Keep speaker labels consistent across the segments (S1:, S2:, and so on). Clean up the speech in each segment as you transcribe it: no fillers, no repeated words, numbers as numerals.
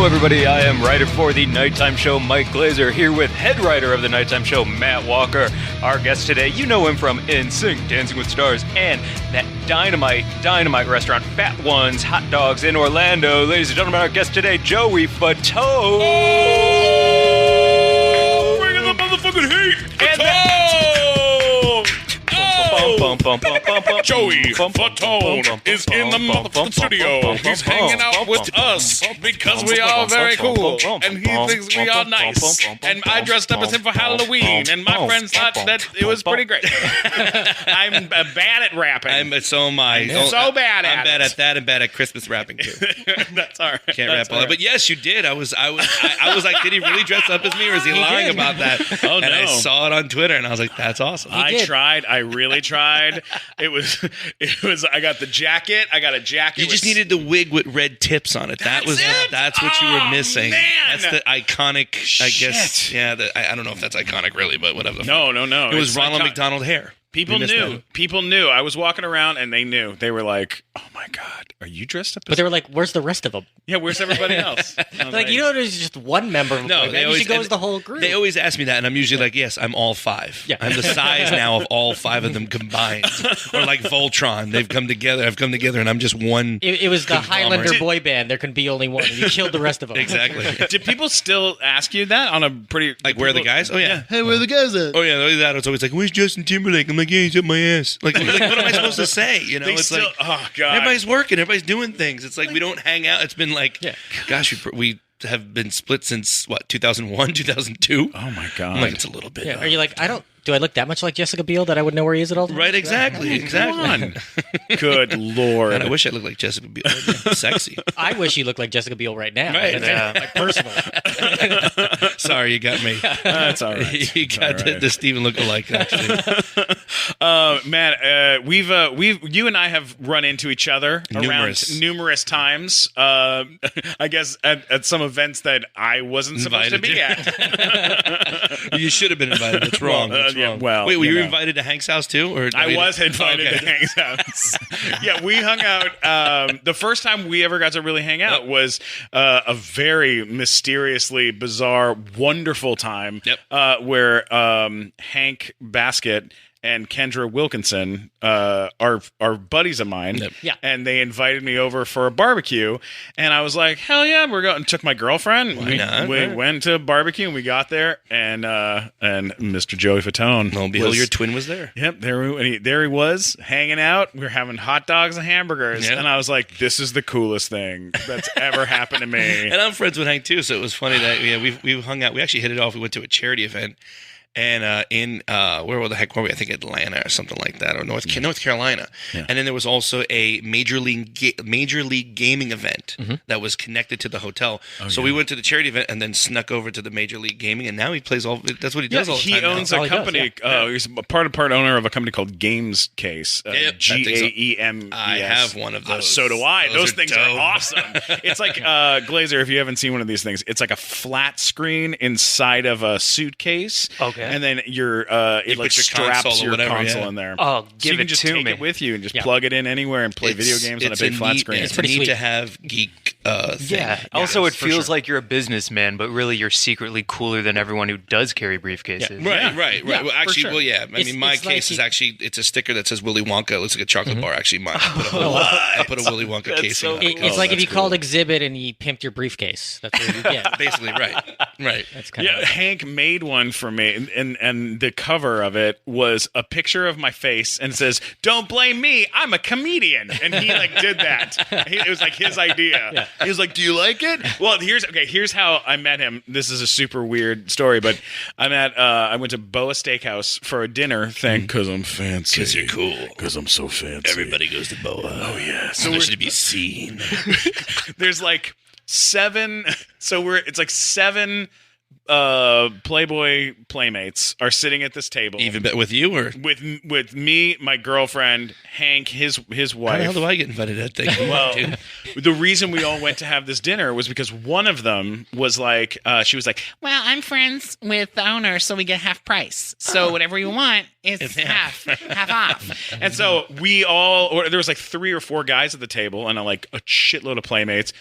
S1: Hello, everybody. I am writer for the Nighttime Show, Mike Glazer, here with head writer of the Nighttime Show, Matt Walker. Our guest today, you know him from NSYNC, Dancing with Stars, and that dynamite restaurant, Fat Ones Hot Dogs in Orlando. Ladies and gentlemen, our guest today, Joey Fatone.
S2: Oh! Bring in the motherfucking heat! Joey Fatone is in the motherfucking studio. He's hanging out with us because we are very cool, and he thinks we are nice. And I dressed up as him for Halloween, and my friends thought that it was pretty great. I'm bad at rapping.
S3: So am I.
S2: So bad at it.
S3: I'm bad at that and bad at Christmas rapping too.
S2: That's all right.
S3: Can't rap all that. But yes, you did. I was like, did he really dress up as me, or is he lying about that?
S2: Oh,
S3: and I saw it on Twitter, and I was like, that's awesome.
S2: I tried. I really tried. It was. I got the jacket. I got a jacket.
S3: You just needed the wig with red tips on it. That's what you were missing.
S2: Man.
S3: That's the iconic. I guess. Yeah. I don't know if that's iconic really, but whatever.
S2: No.
S3: It was Ronald McDonald hair.
S2: People knew. People knew. I was walking around and they knew. They were like, "Oh my god, are you dressed up?"
S4: But they were like, "Where's the rest of them?"
S2: Yeah, where's everybody else?
S4: Like, you know, there's just one member of a boy band. You should go as the whole group.
S3: They always ask me that, and I'm usually like, "Yes, I'm all five.
S4: Yeah.
S3: I'm the size now of all five of them combined." Or like Voltron, they've come together. I've come together, and I'm just one.
S4: It was the Highlander boy band. There can be only one. You killed the rest of them.
S3: Exactly.
S2: Did people still ask you that on a pretty
S3: where are the guys? Oh yeah.
S2: Hey, where are the guys at?
S3: Oh yeah. That it's always like, "Where's Justin Timberlake?" I'm like, "Yeah, he's up my ass." Like what am I supposed to say? You know,
S2: They
S3: it's
S2: still,
S3: like
S2: oh god,
S3: everybody's working, everybody's doing things. It's like we don't hang out. It's been like, gosh, we have been split since what 2001, 2002.
S2: Oh my god,
S3: I'm like, it's a little bit.
S4: Are you like, do I look that much like Jessica Biel that I would know where he is at all times?
S3: Right, exactly.
S2: Come on. Good lord.
S3: And I wish I looked like Jessica Biel. Sexy.
S4: I wish you looked like Jessica Biel right now.
S3: Right.
S4: Like personal.
S3: Sorry, you got me.
S2: That's all right.
S3: You got the Steven look-alike, actually.
S2: Man, you and I have run into each other numerous times. I guess at some events that I wasn't supposed to be at.
S3: You should have been invited. That's wrong. Wait, were you invited to Hank's house too? Or
S2: I was invited to Hank's house. Yeah, we hung out. The first time we ever got to really hang out was a very mysteriously bizarre, wonderful time where Hank Baskett and Kendra Wilkinson are buddies of mine.
S4: Yeah.
S2: And they invited me over for a barbecue. And I was like, hell yeah, we're going. And took my girlfriend. We went to a barbecue and we got there. And Mr. Joey Fatone.
S3: Lo and behold, your twin was there.
S2: Yep. There he was hanging out. We were having hot dogs and hamburgers. Yep. And I was like, this is the coolest thing that's ever happened to me.
S3: And I'm friends with Hank too. So it was funny that we hung out. We actually hit it off. We went to a charity event. And where the heck were we? I think Atlanta or something like that, or North Carolina. Yeah. And then there was also a major league gaming event that was connected to the hotel. So we went to the charity event and then snuck over to the major league gaming. And now he plays all. That's what he does all the time.
S2: He owns a company. He's a part owner of a company called Games Case. GAEMES.
S3: I have one of those.
S2: So do I. Those things are awesome. It's like Glazer. If you haven't seen one of these things, it's like a flat screen inside of a suitcase.
S4: Okay.
S2: And then it like straps your console in there.
S1: Oh,
S2: so you can just take it with you and just plug it in anywhere and play video games on a big flat screen.
S3: It's pretty neat to have geek thing.
S1: Yeah. Also, it feels like you're a businessman, but really you're secretly cooler than everyone who does carry briefcases.
S3: Yeah. Right.
S4: Yeah,
S3: well, actually,
S4: sure.
S3: well, yeah. I mean, my case is actually, it's a sticker that says Willy Wonka. It looks like a chocolate bar. Actually, mine. I put a Willy Wonka case in.
S4: It's like if you called Exhibit and he pimped your briefcase. That's what you get.
S3: Basically, right.
S4: That's kind of
S2: Hank made one for me, and the cover of it was a picture of my face and it says, "Don't blame me, I'm a comedian." And he like did that. It was like his idea. Yeah. He was like, "Do you like it?" Well, here's how I met him. This is a super weird story, but I went to Boa Steakhouse for a dinner thing because I'm fancy.
S3: Because you're cool.
S2: Because I'm so fancy.
S3: Everybody goes to Boa.
S2: Oh yeah.
S3: So we're to be seen.
S2: There's like 7. So it's like 7 Playboy playmates are sitting at this table.
S3: Even with you or
S2: with me, my girlfriend, Hank, his wife.
S3: How the hell do I get invited to that thing?
S2: Well, the reason we all went to have this dinner was because one of them was like, she was like, "Well, I'm friends with the owner, so we get half price. So whatever you want is half off." And so we all, or there was like 3 or 4 guys at the table, and like a shitload of playmates.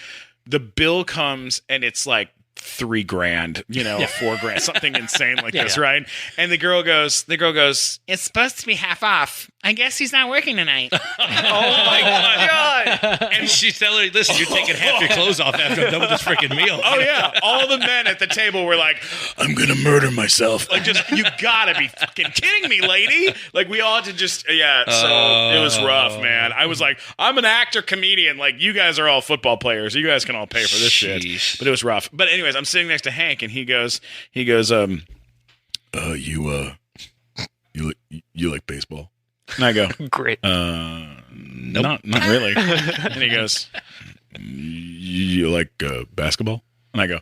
S2: the bill comes and it's like $3,000, $4,000, something insane like this, right? And the girl goes, it's supposed to be half off. I guess he's not working tonight. Oh my God.
S3: And she's telling her, listen, you're taking half your clothes off after I'm done with this freaking meal.
S2: Oh yeah. All the men at the table were like, I'm going to murder myself. Like, just, you gotta be fucking kidding me, lady. Like, we all had to just, so it was rough, man. I was like, I'm an actor comedian. Like, you guys are all football players. You guys can all pay for this shit. But it was rough. But anyways, I'm sitting next to Hank and he goes, you like baseball? And I go,
S1: Great.
S2: nope. not really. And he goes, you like basketball? And I go,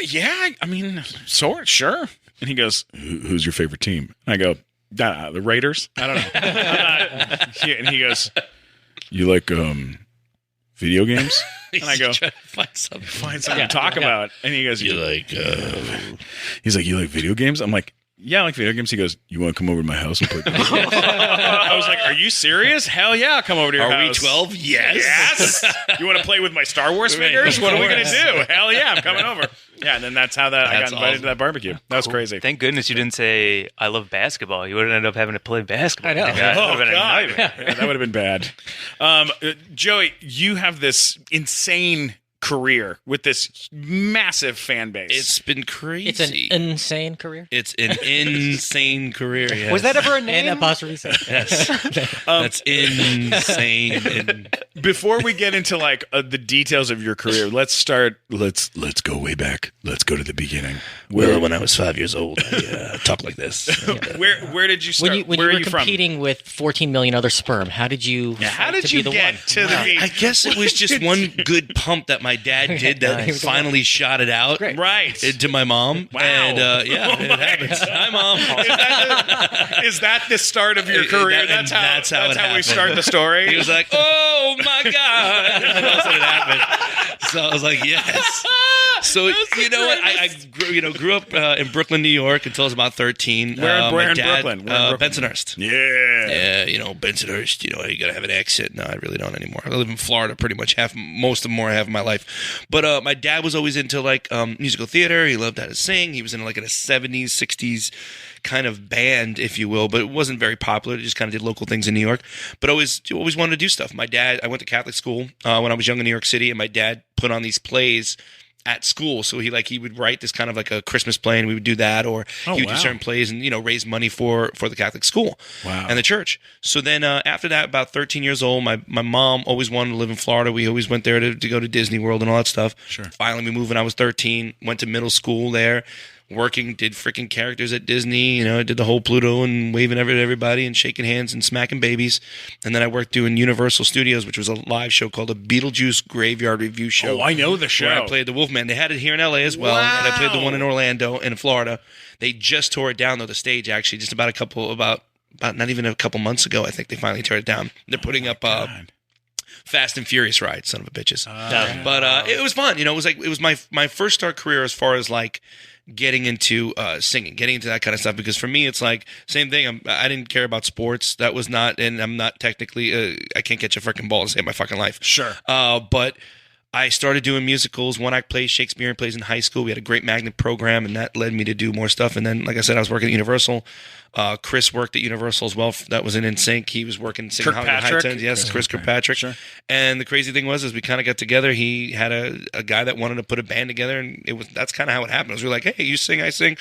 S2: yeah. I mean, sure. And he goes, who's your favorite team? And I go, the Raiders. I don't know. And he goes, you like video games? And I go,
S3: find something
S2: to talk about. And he goes, he's like, you like video games? I'm like, yeah, I like video games. He goes, you want to come over to my house and play video games? I was like, are you serious? Hell yeah, I'll come over to your house.
S3: Are we 12? Yes.
S2: You want to play with my Star Wars figures? What are we going to do? Hell yeah, I'm coming over. Yeah, and then that's how I got invited to that barbecue. That was crazy.
S1: Thank goodness you didn't say, I love basketball. You would have ended up having to play basketball.
S4: I know.
S1: That would have been a
S2: God.
S1: nightmare.
S2: Yeah, that would have been bad. Joey, you have this insane career with this massive fan base.
S3: It's been crazy.
S4: It's an insane career.
S3: It's an insane career. Yes.
S1: Was that ever a name?
S4: And apostrophe C.
S3: Yes. That's insane.
S2: Before we get into like the details of your career, let's start. Let's go way back. Let's go to the beginning.
S3: Well, when I was 5 years old, I talked like this.
S2: Where did you start?
S4: When
S2: where
S4: you
S2: are
S4: were
S2: you
S4: competing with 14 million other sperm, how did you?
S2: How did
S4: to
S2: you
S4: be the
S2: get
S4: one?
S2: to the
S3: I guess it was just one good pump that my dad did that
S4: Nice.
S3: finally shot it out
S2: right
S3: to my mom.
S2: Wow.
S3: And it happens. Hi, Mom.
S2: Is that the start of your career? That's how we
S3: happened.
S2: start the story.
S3: He was like, "Oh my God!" And that's when it happened. So I was like, "Yes." So you know what? I grew up in Brooklyn, New York until I was about 13.
S2: Where in
S3: my dad,
S2: Brooklyn? Where in Brooklyn?
S3: Bensonhurst.
S2: Yeah.
S3: Yeah, Bensonhurst. You gotta have an accent. No, I really don't anymore. I live in Florida pretty much most of my life. But my dad was always into like musical theater. He loved how to sing. He was in like a 70s, 60s kind of band, if you will, but it wasn't very popular. It just kind of did local things in New York, but always wanted to do stuff. My dad, I went to Catholic school when I was young in New York City, and my dad put on these plays at school. So he would write this kind of like a Christmas play, and we would do that, or he would do certain plays and, raise money for the Catholic school and the church. So then after that, about 13 years old, my mom always wanted to live in Florida. We always went there to go to Disney World and all that stuff.
S2: Sure.
S3: Finally, we moved when I was 13, went to middle school there, working, did freaking characters at Disney, did the whole Pluto and waving at everybody and shaking hands and smacking babies. And then I worked doing Universal Studios, which was a live show called the Beetlejuice Graveyard Review Show.
S2: Oh, I know the show.
S3: Where I played the Wolfman. They had it here in LA as well.
S2: Wow.
S3: And I played the one in Orlando and in Florida. They just tore it down, though, the stage, actually, just about not even a couple months ago. I think they finally tore it down. They're putting up Fast and Furious ride, son of a bitches. But it was fun. It was my first start career as far as like getting into singing, getting into that kind of stuff. Because for me, it's like same thing. I didn't care about sports. That was not, and I'm not technically. I can't catch a freaking ball to save my fucking life.
S2: Sure.
S3: But I started doing musicals, one-act plays, Shakespearean plays in high school. We had a great magnet program, and that led me to do more stuff. And then, like I said, I was working at Universal. Chris worked at Universal as well. That was in NSYNC. He was working singing High Tones. Yes, Chris Kirkpatrick. Sure. And the crazy thing was, as we kind of got together, he had a guy that wanted to put a band together, and that's kind of how it happened. It was like, hey, you sing, I sing.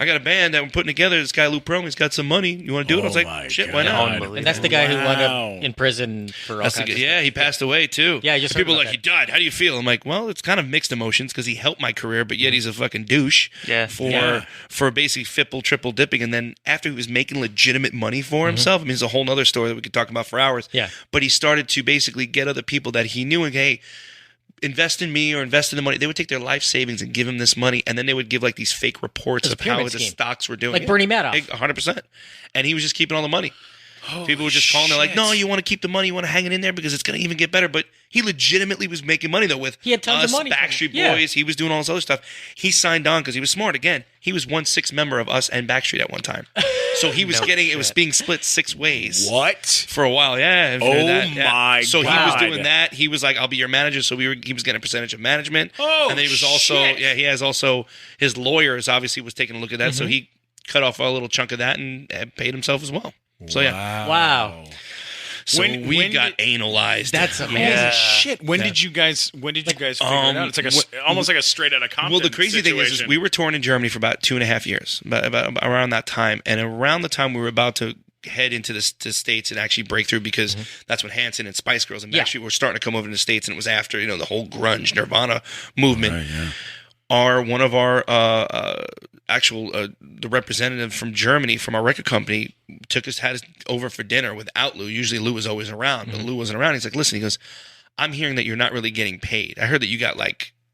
S3: I got a band that we're putting together. This guy Lou Pearl, he's got some money. You want to do it? I was like, shit, why not?
S4: And that's the guy who wound up in prison for all kinds of stuff.
S3: Yeah, he passed away too.
S4: Yeah, I just
S3: people
S4: heard
S3: are
S4: about
S3: like, he died. How do you feel? I'm like, well, it's kind of mixed emotions because he helped my career, but yet he's a fucking douche for basically triple dipping. And then after he was making legitimate money for himself, I mean, it's a whole nother story that we could talk about for hours.
S4: Yeah.
S3: But he started to basically get other people that he knew and, hey, invest in me or invest in the money. They would take their life savings and give him this money, and then they would give like these fake reports of how the stocks were doing.
S4: Like Bernie Madoff.
S3: 100%. And he was just keeping all the money. People were just calling. They're like, no, you want to keep the money. You want to hang it in there because it's going to even get better. But He legitimately was making money, though, with
S4: He had tons of money.
S3: Backstreet
S4: Yeah.
S3: Boys. He was doing all this other stuff. He signed on because he was smart. Again, he was 1/6 member of us and Backstreet at one time. So he was it was being split 6 ways.
S2: What?
S3: For a while, yeah.
S2: Oh
S3: my So
S2: God.
S3: he was doing that. He was like, "I'll be your manager." So he was getting a percentage of management.
S2: Oh,
S3: and then he was also he has also his lawyers obviously was taking a look at that. So he cut off a little chunk of that and paid himself as well. So
S4: Wow.
S3: So we got analyzed.
S4: That's amazing.
S2: Holy shit! When did you guys figure it out? It's like almost like a straight out of Compton.
S3: Well, the crazy thing is
S2: situation.
S3: we were touring in Germany for about 2.5 years, about around that time, and around the time we were about to head into the States and actually break through, because that's when Hanson and Spice Girls and Backstreet were starting to come over to the States, and it was after the whole grunge Nirvana movement.
S2: Right, yeah.
S3: One of our the representative from Germany from our record company had us over for dinner without Lou. Usually Lou was always around, but Lou wasn't around. He's like, "Listen," he goes, "I'm hearing that you're not really getting paid. I heard that you got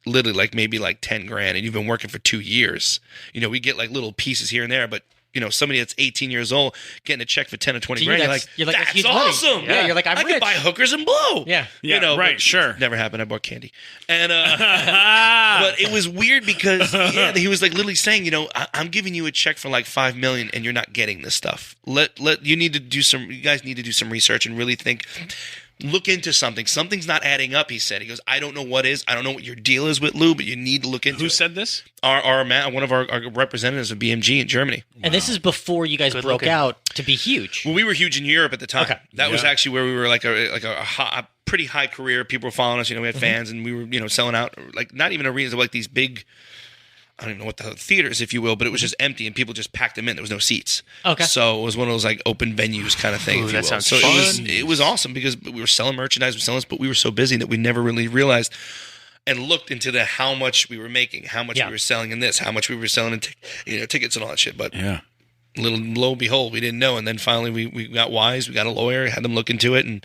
S3: literally maybe 10 grand, and you've been working for 2 years. We get little pieces here and there, but somebody that's 18 years old getting a check for 10 or 20 grand, you're like, that's
S4: huge money.
S3: awesome.
S4: Yeah, you're like, I'm
S3: I
S4: rich.
S3: could buy hookers and blow.
S4: Yeah.
S2: Yeah, right,
S3: but
S2: sure.
S3: Never happened. I bought candy. And but it was weird because he was literally saying, I'm giving you a check for $5 million and you're not getting this stuff. You guys need to do some research and really think. Look into something. Something's not adding up, he said. He goes, I don't know what is. I don't know what your deal is with Lou, but you need to look into it.
S2: Who said this?
S3: Our man, one of our representatives of BMG in Germany.
S4: And this is before you guys broke out to be huge.
S3: Well, we were huge in Europe at the time.
S4: Okay.
S3: That was actually where we were a pretty high career. People were following us. We had fans, and we were selling out not even arenas of these big. I don't even know what the theaters, if you will, but it was just empty and people just packed them in. There was no seats.
S4: Okay.
S3: So it was one of those open venues kind of thing, if you will.
S1: Sounds
S3: So
S1: fun.
S3: it was awesome because we were selling merchandise, we were selling this, but we were so busy that we never really realized and looked into how much we were making, how much we were selling in this, how much we were selling in tickets and all that shit. But lo and behold, we didn't know. And then finally we got wise. We got a lawyer, had them look into it. And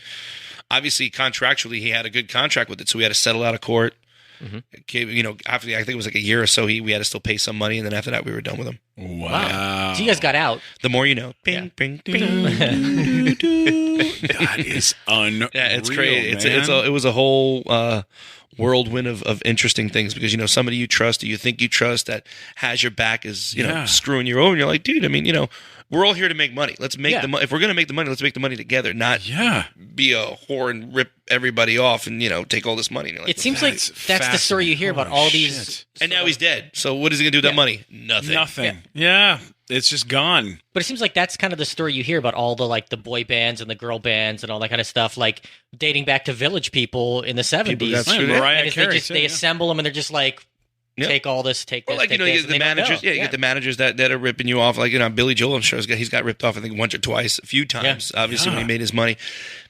S3: obviously contractually he had a good contract with it. So we had to settle out of court. After I think it was a year or so, we had to still pay some money, and then after that, we were done with him.
S2: Wow.
S4: So you guys got out.
S3: The more you know. Bing, bing, bing.
S2: That is unreal.
S3: Yeah, it's crazy.
S2: Man.
S3: It was a whole whirlwind of interesting things because somebody you trust, or you think you trust, that has your back is screwing you over. And you're like, dude, we're all here to make money. Let's make the money. If we're gonna make the money, let's make the money together, not be a whore and rip everybody off and take all this money. And you're like,
S4: It seems like that's the story you hear about all these.
S3: and now he's dead. So what is he gonna do with that money? Nothing.
S2: Nothing. Yeah. It's just gone.
S4: But it seems like that's kind of the story you hear about all the the boy bands and the girl bands and all that kind of stuff, dating back to Village People in the 70s.
S3: That's true.
S2: Mariah
S4: And it's
S2: Carey,
S4: they assemble them and they're just take all this, take this,
S3: Or
S4: take
S3: you
S4: this.
S3: get the managers. You get the managers that are ripping you off. Billy Joel, I'm sure he's got ripped off. I think once or twice, a few times. Obviously, when he made his money,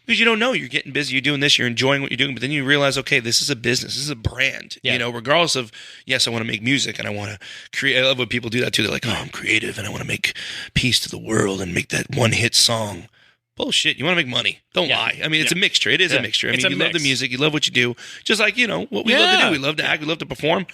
S3: because you don't know, you're getting busy, you're doing this, you're enjoying what you're doing, but then you realize, okay, this is a business, this is a brand. Regardless of yes, I want to make music and I want to create. I love when people do that too. They're like, oh, I'm creative and I want to make peace to the world and make that one hit song. Bullshit. You want to make money. Don't lie. It's a mixture. It is a mixture. You love the music. You love what you do. Just like, what we love to do. We love to act. We love to perform.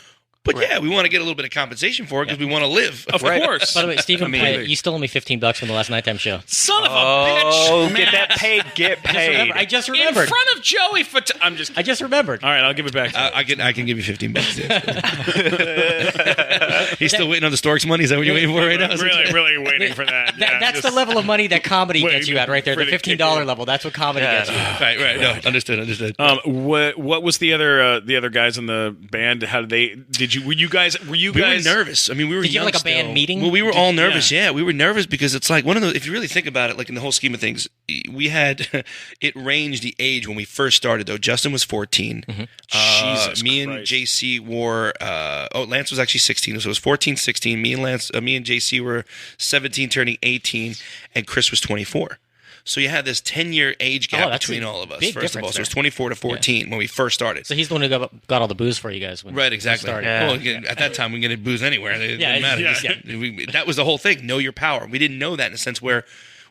S3: But we want to get a little bit of compensation for it because we want to live.
S2: Of course.
S4: By the way, Stephen, you stole me $15 from the last nighttime show.
S2: Son of a bitch.
S1: Get that paid. Get paid.
S4: I just remembered.
S2: In front of Joey I'm just
S4: I just remembered.
S2: All right, I'll give it back to you.
S3: I can give you $15. He's still waiting on the Storks money. Is that what you're waiting for right now?
S2: Really waiting for that.
S4: That's the level of money that comedy gets you at right there. The $15 level. That's what comedy gets you.
S3: Right. No, understood.
S2: What was the other guys in the band? How did they? Were you guys?
S3: We were nervous. We were.
S4: Did you
S3: young
S4: have a band
S3: still.
S4: meeting?
S3: Well, we were all nervous. Yeah, we were nervous because it's one of those. If you really think about it, in the whole scheme of things, we had it ranged the age when we first started. Though Justin was 14.
S2: Jesus
S3: me and
S2: Christ.
S3: JC were. Lance was actually 16. So it was 14, 16. Me and JC were 17, turning 18, and Chris was 24. So you had this 10-year age gap between all of us,
S4: big
S3: first of all.
S4: difference
S3: So it was 24 to 14 when we first started.
S4: So he's the one who got all the booze for you guys.
S3: Right, exactly.
S4: Started.
S3: Well, again, at that time, we could get booze anywhere. It didn't matter.
S4: Yeah.
S3: That was the whole thing. Know your power. We didn't know that in a sense where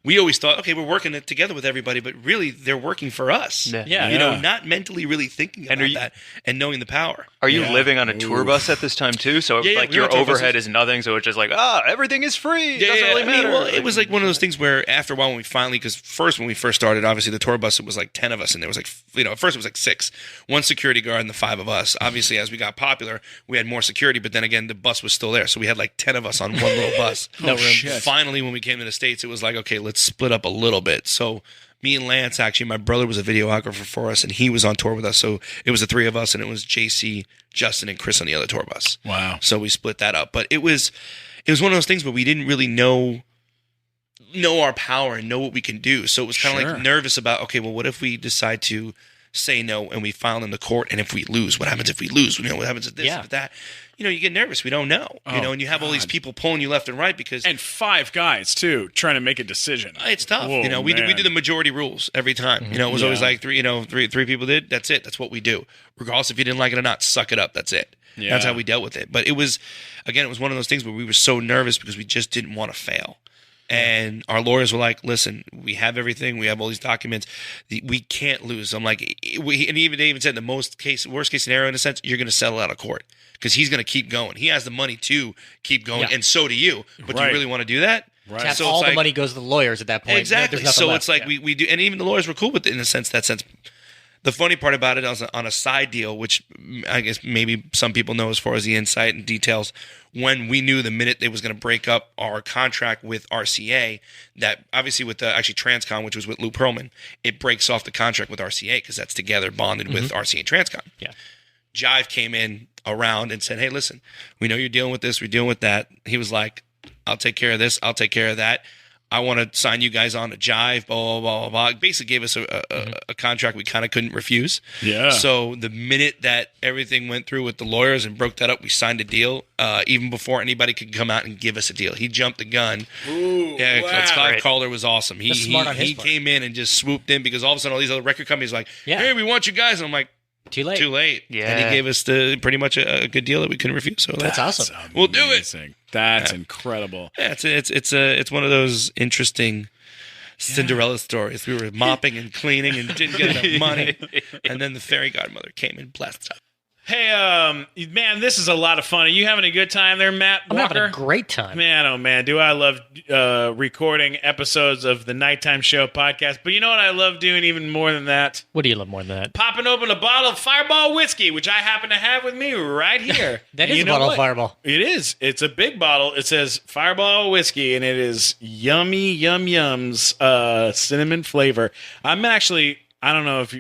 S3: we always thought, okay, we're working it together with everybody, but really they're working for us.
S4: Yeah.
S3: You know, not mentally really thinking about that and knowing the power.
S1: Are you living on a tour bus at this time too? So like
S3: we were
S1: your
S3: on tour
S1: overhead
S3: buses.
S1: is nothing. So it's just like, everything is free. It doesn't really matter.
S3: Well, it was like one of those things where after a while when we finally, because when we first started, obviously the tour bus, it was like 10 of us and there was like, at first it was like 6, 1 security guard and the 5 of us. Obviously as we got popular, we had more security, but then again, the bus was still there. So we had like 10 of us on one little bus.
S4: No room.
S3: Finally, when we came to the States, it was like, okay, let's split up a little bit. So me and Lance, actually, my brother was a videographer for us, and he was on tour with us. So it was the 3 of us, and it was JC, Justin, and Chris on the other tour bus.
S2: Wow.
S3: So we split that up. But it was one of those things where we didn't really know our power and know what we can do. So it was kind of like nervous about, okay, well, what if we decide to say no and we file in the court, and if we lose, what happens if we lose? You know, what happens if this, if that? You know, you get nervous. We don't know. And you have all these people pulling you left and right because...
S2: And 5 guys, too, trying to make a decision.
S3: It's tough.
S2: Whoa,
S3: you know, we do the majority rules every time. You know, it was always like 3 people did. That's it. That's what we do. Regardless if you didn't like it or not, suck it up. That's it. Yeah. That's how we dealt with it. But it was one of those things where we were so nervous because we just didn't want to fail. And our lawyers were like, listen, we have everything. We have all these documents. We can't lose. I'm like, they even said the worst case scenario, in a sense, you're going to settle out of court because he's going to keep going. He has the money to keep going, and so do you. But do you really want to do that?
S4: Right. So all the money goes to the lawyers at that point.
S3: Exactly. So left. It's like we do, and even the lawyers were cool with it in a sense. The funny part about it, on a side deal, which I guess maybe some people know as far as the insight and details, when we knew the minute they was going to break up our contract with RCA, that obviously with Transcon, which was with Lou Pearlman, it breaks off the contract with RCA because that's together bonded with RCA and Transcon.
S4: Yeah.
S3: Jive came in around and said, hey, listen, we know you're dealing with this, we're dealing with that. He was like, I'll take care of this, I'll take care of that. I want to sign you guys on to Jive, blah, blah, blah, blah. Basically gave us a contract we kind of couldn't refuse.
S2: Yeah.
S3: So the minute that everything went through with the lawyers and broke that up, we signed a deal even before anybody could come out and give us a deal. He jumped the gun.
S2: Ooh,
S3: yeah,
S2: wow.
S3: Clive Calder was awesome. He
S4: part.
S3: came in and just swooped in because all of a sudden all these other record companies were like, hey, we want you guys. And I'm like,
S4: Too late.
S3: Yeah. And he gave us pretty much a good deal that we couldn't refuse. So
S4: that's awesome.
S3: We'll do it.
S2: That's incredible.
S3: Yeah, it's one of those interesting Cinderella stories. We were mopping and cleaning and didn't get enough money. And then the fairy godmother came and blessed us.
S2: Hey, man, this is a lot of fun. Are you having a good time there, Matt
S4: I'm
S2: Walker?
S4: having a great time.
S2: Man, oh man, do I love recording episodes of the Nighttime Show podcast. But you know what I love doing even more than that?
S4: What do you love more than that?
S2: Popping open a bottle of Fireball whiskey, which I happen to have with me right here.
S4: That is a bottle of Fireball.
S2: It is. It's a big bottle. It says Fireball whiskey, and it is yummy, yums, cinnamon flavor. I'm actually, I don't know if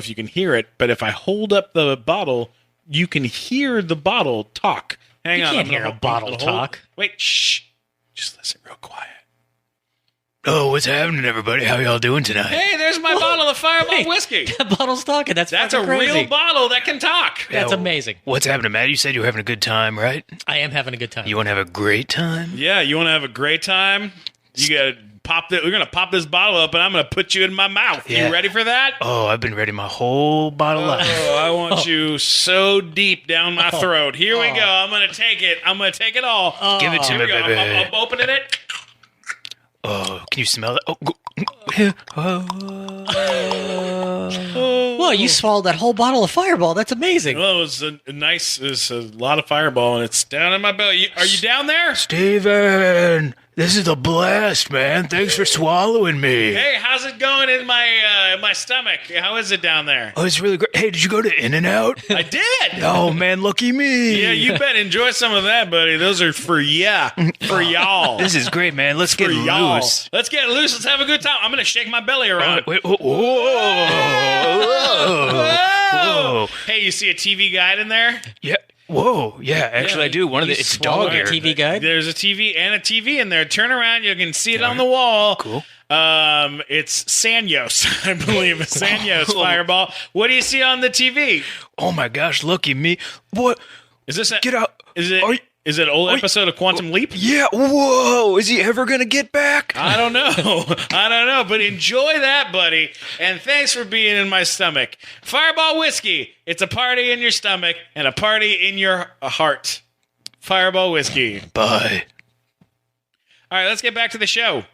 S2: you can hear it, but if I hold up the bottle, you can hear the bottle talk. Hang on.
S4: You can't hear a bottle talk.
S2: Wait, shh. Just listen real quiet.
S1: Oh, what's happening, everybody? How y'all doing tonight?
S2: Hey, there's my bottle of Fireball whiskey.
S4: That bottle's talking. That's
S2: a
S4: crazy.
S2: real bottle that can talk.
S4: That's amazing.
S1: What's happening, Matt? You said you were having a good time, right?
S4: I am having a good time.
S1: You want to have a great time?
S2: Yeah, you want to have a great time? You got to pop that. We're going to pop this bottle up, and I'm going to put you in my mouth.
S1: Yeah.
S2: You ready for that?
S1: Oh, I've been ready my whole bottle up.
S2: Oh, I want you so deep down my throat. Here we go. I'm going to take it. I'm going to take it all.
S1: Give it to
S2: Here
S1: me,
S2: we go.
S1: baby.
S2: I'm opening it.
S1: Oh, can you smell that?
S4: Well, you swallowed that whole bottle of Fireball. That's amazing.
S2: Well, it was a lot of Fireball, and it's down in my belly. Are you down there?
S1: Steven, this is a blast, man. Thanks for swallowing me.
S2: Hey, how's it going in my stomach? How is it down there?
S1: Oh, it's really great. Hey, did you go to In-N-Out?
S2: I did.
S1: Oh, man, lucky me.
S2: Yeah, you bet. Enjoy some of that, buddy. Those are for y'all.
S1: This is great, man. Let's get
S2: y'all.
S1: loose.
S2: Let's get loose. Let's have a good time. I'm going to shake my belly around.
S1: Wait, whoa.
S2: Hey, you see a TV guide in there?
S1: Yeah. Whoa. Yeah, actually, I do. It's
S4: swallowed
S1: dog
S4: a
S1: ear.
S4: TV guide?
S2: There's a TV and a TV in there. Turn around. You can see it on the wall.
S1: Cool.
S2: It's Sanyos, I believe. Sanyos Fireball. What do you see on the TV?
S1: Oh, my gosh. Lucky me. What?
S2: Is this
S1: Get out.
S2: Is it an old episode of Quantum Leap?
S1: Yeah. Whoa. Is he ever going to get back?
S2: I don't know. But enjoy that, buddy. And thanks for being in my stomach. Fireball whiskey. It's a party in your stomach and a party in your heart. Fireball whiskey.
S1: Bye.
S2: All right, let's get back to the show.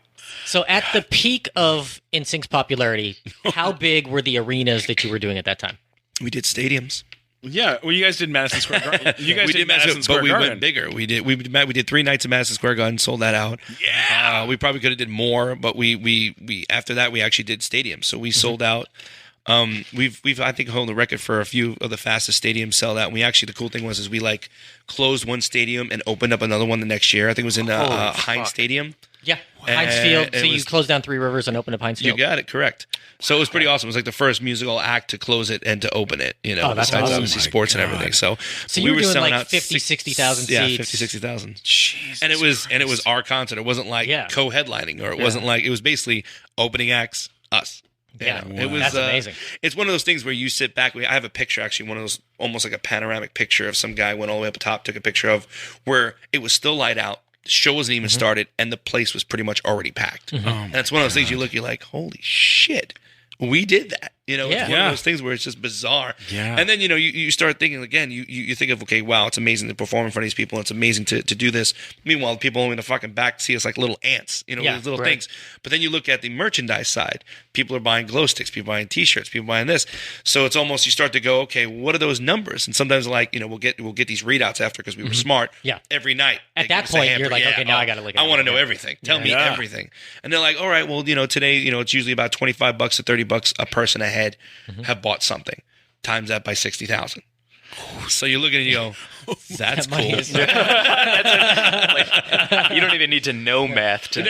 S4: So at the peak of NSYNC's popularity, how big were the arenas that you were doing at that time?
S3: We did stadiums.
S2: Yeah, well, you guys did Madison Square Garden. You guys
S3: We did
S2: Madison Square
S3: but we
S2: Garden.
S3: went bigger. We did 3 nights in Madison Square Garden, sold that out.
S2: Yeah.
S3: We probably could have did more, but we after that we actually did stadiums, so we sold out. We've I think held the record for a few of the fastest stadiums sell out. And we actually, the cool thing was we like closed one stadium and opened up another one the next year. I think it was in Heinz Stadium.
S4: Yeah, Heinz Field. So you closed down Three Rivers and opened up Heinz Field.
S3: You got it correct. So it was pretty awesome. It was like the first musical act to close it and to open it. You know,
S4: Oh, that's
S3: besides
S4: awesome.
S3: obviously sports and everything. So
S4: So
S3: we
S4: you were
S3: were
S4: doing
S3: selling
S4: like
S3: out
S4: 50, 60,000 seats.
S3: Yeah, 50, 60,000.
S2: Jesus
S3: And it was
S2: Christ.
S3: our concert. It wasn't like
S4: Yeah.
S3: co-headlining, or it wasn't like, it was basically opening acts, us. You
S4: Yeah,
S3: know, it was
S4: that's amazing.
S3: It's one of those things where you sit back. I have a picture, actually, one of those almost like a panoramic picture of some guy went all the way up top, took a picture of where it was still light out. The show wasn't even started, and the place was pretty much already packed. And it's one of those things you look, you're like, holy shit, we did that. You know, it's one
S2: Yeah.
S3: of those things where it's just bizarre.
S2: Yeah.
S3: And then, you know, you start thinking again, you think of, okay, wow, it's amazing to perform in front of these people. It's amazing to do this. Meanwhile, people only in the fucking back see us like little ants, you know,
S4: Yeah,
S3: these little
S4: right.
S3: things. But then you look at the merchandise side. People are buying glow sticks, people buying T-shirts, people buying this. So it's almost, you start to go, okay, what are those numbers? And sometimes, like, you know, we'll get these readouts after because we were smart.
S4: Yeah.
S3: Every night.
S4: At
S3: They
S4: that
S3: give us a
S4: point, you're
S3: hamper.
S4: like, okay, now I gotta look at
S3: I want to
S4: it.
S3: know everything. Tell me
S2: Yeah.
S3: everything. And they're like, all right, well, you know, today, you know, it's usually about $25 to $30 a person ahead have bought something. Times that by 60,000. So you look at it and you go, that's
S4: That money
S3: cool.
S4: is-
S1: Like, you don't even need to know math to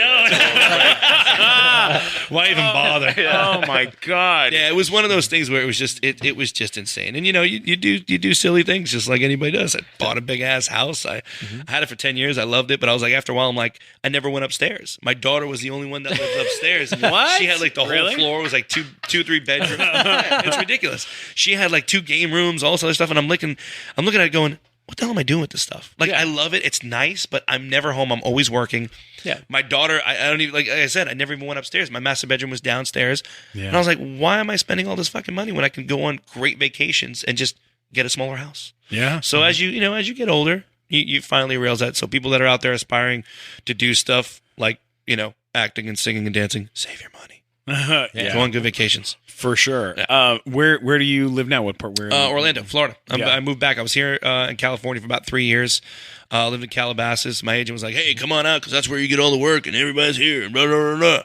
S3: Why even bother?
S2: Oh my God.
S3: Yeah, it was one of those things where it was just it was just insane. And you know, you do silly things just like anybody does. I bought a big ass house. I had it for 10 years. I loved it, but I was like, after a while, I'm like, I never went upstairs. My daughter was the only one that lived upstairs.
S2: What?
S3: She had like the
S2: Really?
S3: whole floor was like two or three bedrooms. It's ridiculous. She had like 2 game rooms, all this other stuff, and I'm looking at it going, what the hell am I doing with this stuff? Like, I love it. It's nice, but I'm never home. I'm always working.
S4: Yeah.
S3: My daughter, I don't even, like I said, I never even went upstairs. My master bedroom was downstairs.
S2: Yeah.
S3: And I was like, why am I spending all this fucking money when I can go on great vacations and just get a smaller house?
S2: Yeah.
S3: So as you get older, you finally realize that. So people that are out there aspiring to do stuff like, you know, acting and singing and dancing, save your money.
S2: Yeah.
S3: Go on good vacations.
S2: For sure. Where do you live now? What part? Where?
S3: Orlando, Florida.
S2: Yeah.
S3: I moved back. I was here in California for about 3 years. Lived in Calabasas. My agent was like, hey, come on out because that's where you get all the work and everybody's here. And blah, blah, blah, blah.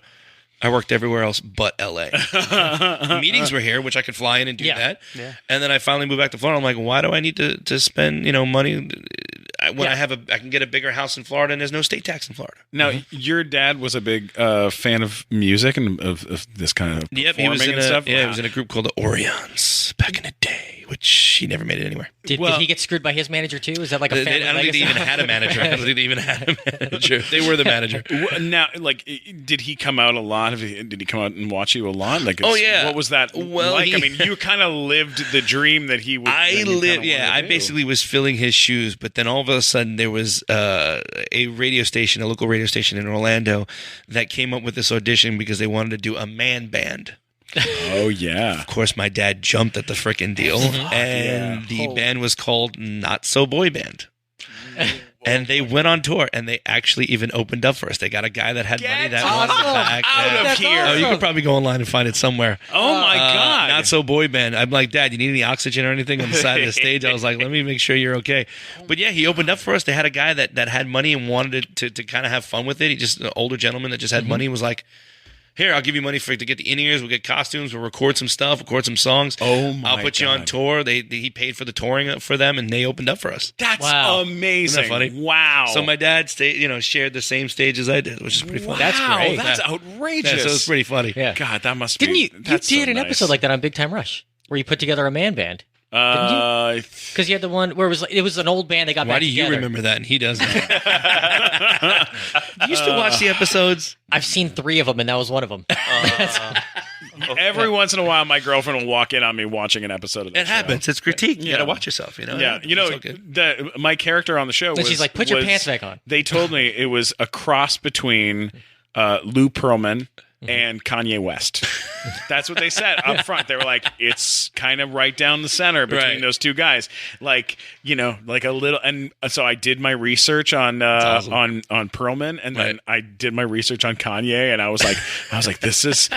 S3: I worked everywhere else but LA. Meetings were here, which I could fly in and do that.
S4: Yeah.
S3: And then I finally moved back to Florida. I'm like, why do I need to spend, you know, money when I can get a bigger house in Florida and there's no state tax in Florida.
S2: Now, your dad was a big fan of music and of this kind of
S3: Yep, he
S2: performing
S3: was in
S2: and
S3: a,
S2: stuff.
S3: yeah, he was in a group called the Orions back in the day, which he never made it anywhere.
S4: Did he get screwed by his manager too? Is that like a
S3: I
S4: family
S3: don't think they
S4: legacy?
S3: even had a manager. I don't think they even had a manager. They were the manager.
S2: Now, like, did he come out a lot? Did he come out and watch you a lot? Like,
S3: Oh, yeah.
S2: What was that
S3: Well,
S2: like? I
S3: he-
S2: mean, you kind of lived the dream that he would.
S3: I
S2: that you kinda
S3: lived, yeah.
S2: wanted
S3: I
S2: to
S3: basically was filling his shoes, but then all of a sudden there was a radio station, a local radio station in Orlando, that came up with this audition because they wanted to do a man band.
S2: do. Oh yeah.
S3: Of course, my dad jumped at the frickin' deal, and the band was called Not So Boy Band. And they went on tour, and they actually even opened up for us. They got a guy that had money that wanted it back.
S2: Out
S3: Yeah.
S2: of here.
S3: Oh, you could probably go online and find it somewhere.
S2: Oh my God.
S3: Not So Boy Band. I'm like, Dad, you need any oxygen or anything on the side of the stage? I was like, let me make sure you're okay. But yeah, he opened up for us. They had a guy that had money and wanted to kind of have fun with it. He just, an older gentleman that just had money, and was like, here, I'll give you money to get the in-ears. We'll get costumes. We'll record some stuff, record some songs.
S2: Oh, my
S3: I'll put you on
S2: God.
S3: tour. He paid for the touring for them, and they opened up for us.
S2: That's
S4: Wow.
S2: amazing.
S3: Isn't that funny?
S2: Wow.
S3: So my dad shared the same stage as I did, which is pretty funny.
S4: That's great.
S2: That's
S3: Yeah.
S2: outrageous.
S3: Yeah, so it's pretty funny.
S4: Yeah.
S2: God, that must
S4: Didn't
S2: be.
S4: you? You
S2: that's
S4: did
S2: so
S4: an
S2: nice.
S4: episode like that on Big Time Rush where you put together a man band. Because you had the one where it was an old band that got
S3: Why
S4: back
S3: do you
S4: together.
S3: remember that and he doesn't? You used to watch the episodes.
S4: I've seen 3 of them, and that was one of them.
S2: Every once in a while, my girlfriend will walk in on me watching an episode of that
S3: It happens. It's critique. You
S2: Yeah.
S3: got to watch yourself. You know.
S2: Yeah, you know,
S3: It's okay.
S2: my character on the show
S4: And
S2: was.
S4: she's like, "Put your
S2: was-
S4: pants back on."
S2: They told me it was a cross between Lou Pearlman and Kanye West. That's what they said up front. They were like, it's kind of right down the center between those two guys. Like, like a little. And so I did my research on on Perlman, and then I did my research on Kanye, and I was like, this is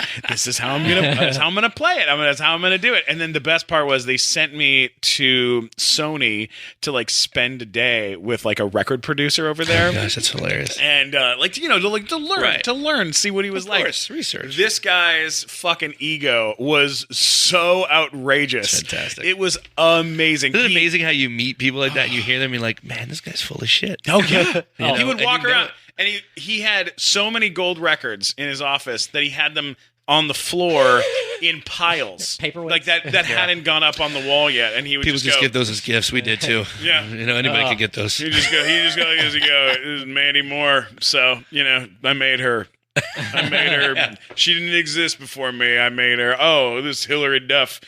S2: how I'm gonna play it. That's how I'm gonna do it. And then the best part was they sent me to Sony to like spend a day with like a record producer over there.
S3: Oh gosh, that's hilarious.
S2: And to learn, see what he was like.
S3: Of course, research.
S2: This guy's fucking ego was so outrageous.
S3: Fantastic.
S2: It was amazing.
S3: Isn't it amazing how you meet people like that and you hear them and you're like, man, this guy's full of shit.
S2: Oh yeah. He would
S3: and
S2: walk
S3: you know
S2: around
S3: it.
S2: and he had so many gold records in his office that he had them on the floor in piles,
S4: Paperweights?
S2: like that hadn't gone up on the wall yet, and he would
S3: People just
S2: go,
S3: give those as gifts. We did too.
S2: Yeah.
S3: Anybody could get those.
S2: He just go. This is Mandy Moore. So I made her. She didn't exist before me. I made her. Oh, this Hillary Duff.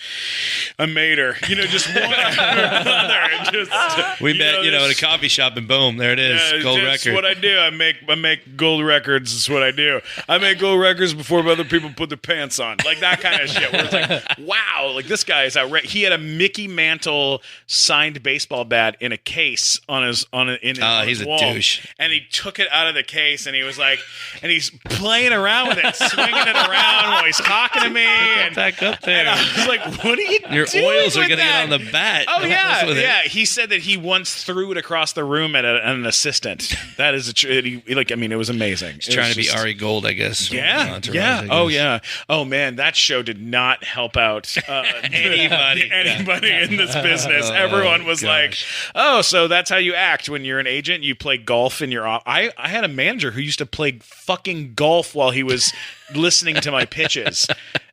S2: I made her. Just one after another.
S3: We met, in a coffee shop, and boom, there it is. Gold
S2: That's
S3: record.
S2: what I do. I make gold records. That's what I do. I make gold records before other people put their pants on. Like that kind of shit. Where it's like, wow, like this guy is outrageous. He had a Mickey Mantle signed baseball bat in a case on his
S3: he's
S2: wall.
S3: a douche.
S2: And he took it out of the case, and he was like, and he's playing around with it, swinging it around while he's talking to me. And
S3: Back up there.
S2: and I was like, what are you
S3: Your
S2: doing
S3: oils are
S2: with
S3: going to
S2: that?
S3: get on the bat.
S2: Oh,
S3: Don't mess with it.
S2: yeah. He said that he once threw it across the room at an assistant. That is it was amazing.
S3: He's trying to be Ari Gold, I guess.
S2: Yeah.
S3: Entourage,
S2: Yeah.
S3: I
S2: Oh,
S3: guess.
S2: yeah. Oh, man, that show did not help out
S3: Anybody.
S2: in this business. Everyone was like, oh, so that's how you act when you're an agent? You play golf in your office. I had a manager who used to play fucking golf while he was listening to my pitches.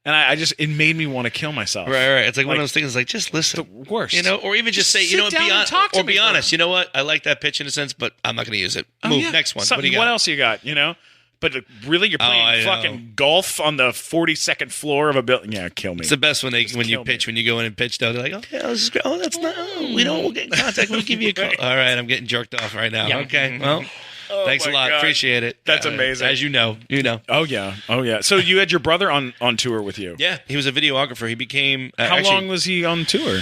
S2: And it made me want to kill myself.
S3: Right. It's like one of those things like, just listen.
S2: The worst.
S3: Or even just say,
S2: sit down and talk to me
S3: be
S2: for
S3: honest. You know what? I like that pitch in a sense, but I'm not going to use it. Move. Next one. What do you got?
S2: What else you got? But really, you're playing fucking golf on the 42nd floor of a building. Yeah, kill me.
S3: It's the best when you go in and pitch though. They're like, oh yeah, this is great. Oh, that's not. We'll get in contact. We'll give you a call. All right, I'm getting jerked off right now.
S4: Yeah.
S3: Okay, well. Thanks a lot.
S2: God.
S3: Appreciate it.
S2: That's amazing.
S3: As you know.
S2: Oh yeah. So you had your brother on tour with you.
S3: Yeah, he was a videographer. He became.
S2: How long was he on tour?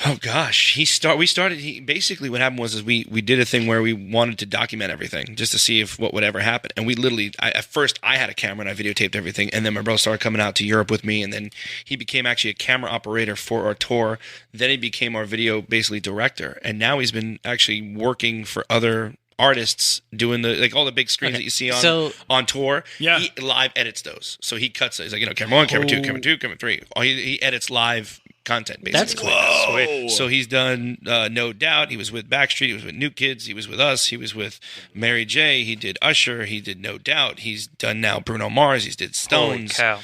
S3: Oh gosh, we started. Basically what happened was we did a thing where we wanted to document everything just to see if what would ever happen. And we literally, at first I had a camera and I videotaped everything, and then my brother started coming out to Europe with me, and then he became actually a camera operator for our tour. Then he became our video basically director, and now he's been actually working for other artists doing all the big screens that you see on tour.
S2: Yeah.
S3: He live edits those. So he cuts it. He's like, camera 1, camera 2, camera 2, camera 3. He edits live content basically.
S4: That's cool.
S2: Whoa.
S3: So he's done No Doubt. He was with Backstreet. He was with New Kids. He was with us. He was with Mary J. He did Usher. He did No Doubt. He's done now Bruno Mars. He's did Stones.
S1: Holy cow.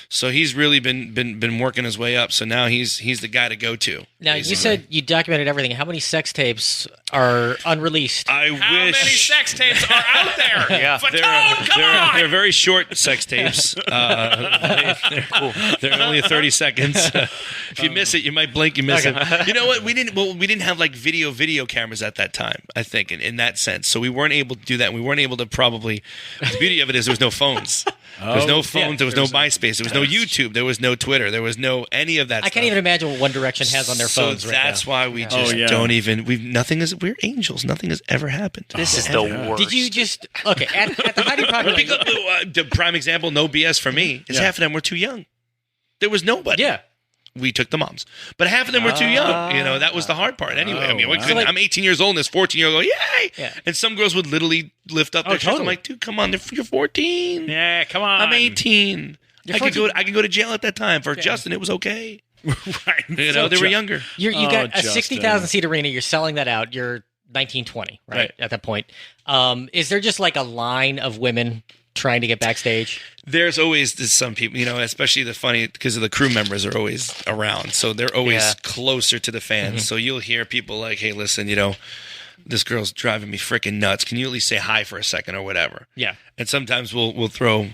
S3: So he's really been working his way up. So now he's the guy to go to.
S4: Now, you said you documented everything. How many sex tapes are unreleased?
S3: I
S2: How
S3: wish.
S2: many sex tapes are out there?
S1: Yeah.
S2: Fatone, come on!
S3: They're very short sex tapes. They're only 30 seconds. If you miss it, you might blink. You miss it. You know what? We didn't have like video cameras at that time. I think in that sense, so we weren't able to do that. We weren't able to probably. The beauty of it is there was no phones. There was no phones. There was no MySpace. There was no YouTube. There was no Twitter. There was no any of that.
S4: I can't even imagine what One Direction has on their phones right now.
S3: So that's why we just don't even. We're angels. Nothing has ever happened.
S1: This is the worst.
S4: Did you just at the height of popularity?
S3: The prime example, no BS for me, is half of them were too young. There was nobody.
S4: Yeah.
S3: We took the moms, but half of them were too young. That was the hard part. Anyway, I'm 18 years old, and this 14-year-old go, yay!
S4: Yeah.
S3: And some girls would literally lift up their chest.
S4: totally.
S3: I'm like, dude, come on, you're 14.
S2: Yeah, come on.
S3: I'm 18. I could
S4: 14.
S3: go to jail at that time. For Justin, it was okay.
S2: Right.
S3: They were younger.
S4: You got a
S2: Justin.
S4: 60,000 seat arena. You're selling that out. You're 1920, right? At that point, is there just like a line of women trying to get backstage?
S3: There's always some people, especially the funny because of the crew members are always around, so they're always closer to the fans.
S4: Mm-hmm.
S3: So you'll hear people like, "Hey, listen, this girl's driving me freaking nuts. Can you at least say hi for a second or whatever?"
S4: Yeah.
S3: And sometimes we'll throw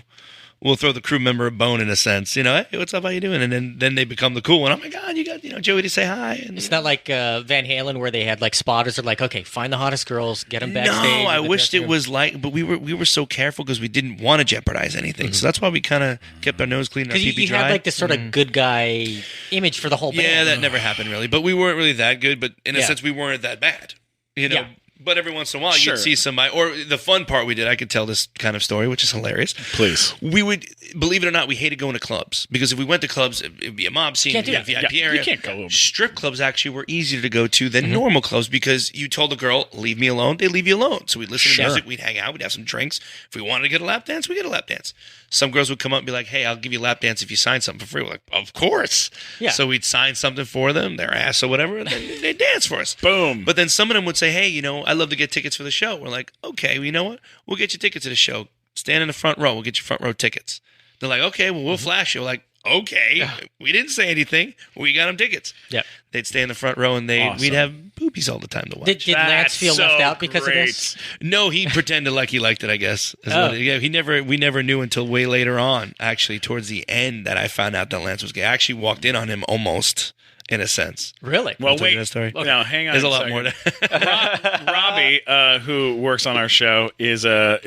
S3: we'll throw the crew member a bone in a sense. Hey, what's up? How you doing? And then they become the cool one. Oh my God, you got Joey to say hi. And,
S4: it's not like Van Halen where they had like spotters are like, okay, find the hottest girls, get them backstage.
S3: No, I wished it was like, but we were so careful because we didn't want to jeopardize anything. So that's why we kind of kept our nose clean and our
S4: because
S3: pee-pee
S4: you
S3: dry.
S4: had like this sort of good guy image for the whole band.
S3: Yeah, that never happened really. But we weren't really that good. But in a sense, we weren't that bad.
S4: Yeah.
S3: But every once in a while,
S2: Sure.
S3: you'd see somebody, or the fun part we did, I could tell this kind of story, which is hilarious.
S2: Please.
S3: We would, believe it or not, we hated going to clubs because if we went to clubs, it would be a mob scene,
S4: Can't do
S3: it'd be a
S4: it.
S3: VIP area.
S2: You can't go.
S3: Strip clubs actually were easier to go to than normal clubs because you told the girl, leave me alone, they leave you alone. So we'd listen to music, we'd hang out, we'd have some drinks. If we wanted to get a lap dance, we get a lap dance. Some girls would come up and be like, hey, I'll give you a lap dance if you sign something for free. We're like, of course.
S4: Yeah.
S3: So we'd sign something for them, their ass or whatever, and then they'd dance for us.
S2: Boom.
S3: But then some of them would say, hey, I'd love to get tickets for the show. We're like, okay, well, you know what? We'll get you tickets to the show. Stand in the front row. We'll get you front row tickets. They're like, okay, well, we'll flash you. We're like, okay. We didn't say anything. We got them tickets.
S4: Yeah.
S3: They'd stay in the front row, and we'd have boobies all the time to watch.
S4: Did Lance
S2: That's
S4: feel left
S2: so
S4: out because
S2: great.
S4: of this?
S3: No, he pretended like he liked it, I guess.
S4: Oh.
S3: We never knew until way later on, actually, towards the end, that I found out that Lance was gay. I actually walked in on him almost, in a sense.
S4: Really?
S2: Well,
S3: I'll tell you
S2: wait.
S3: that story.
S2: Now, hang on.
S3: There's a lot
S2: second.
S3: more to
S2: Robbie, who works on our show, is a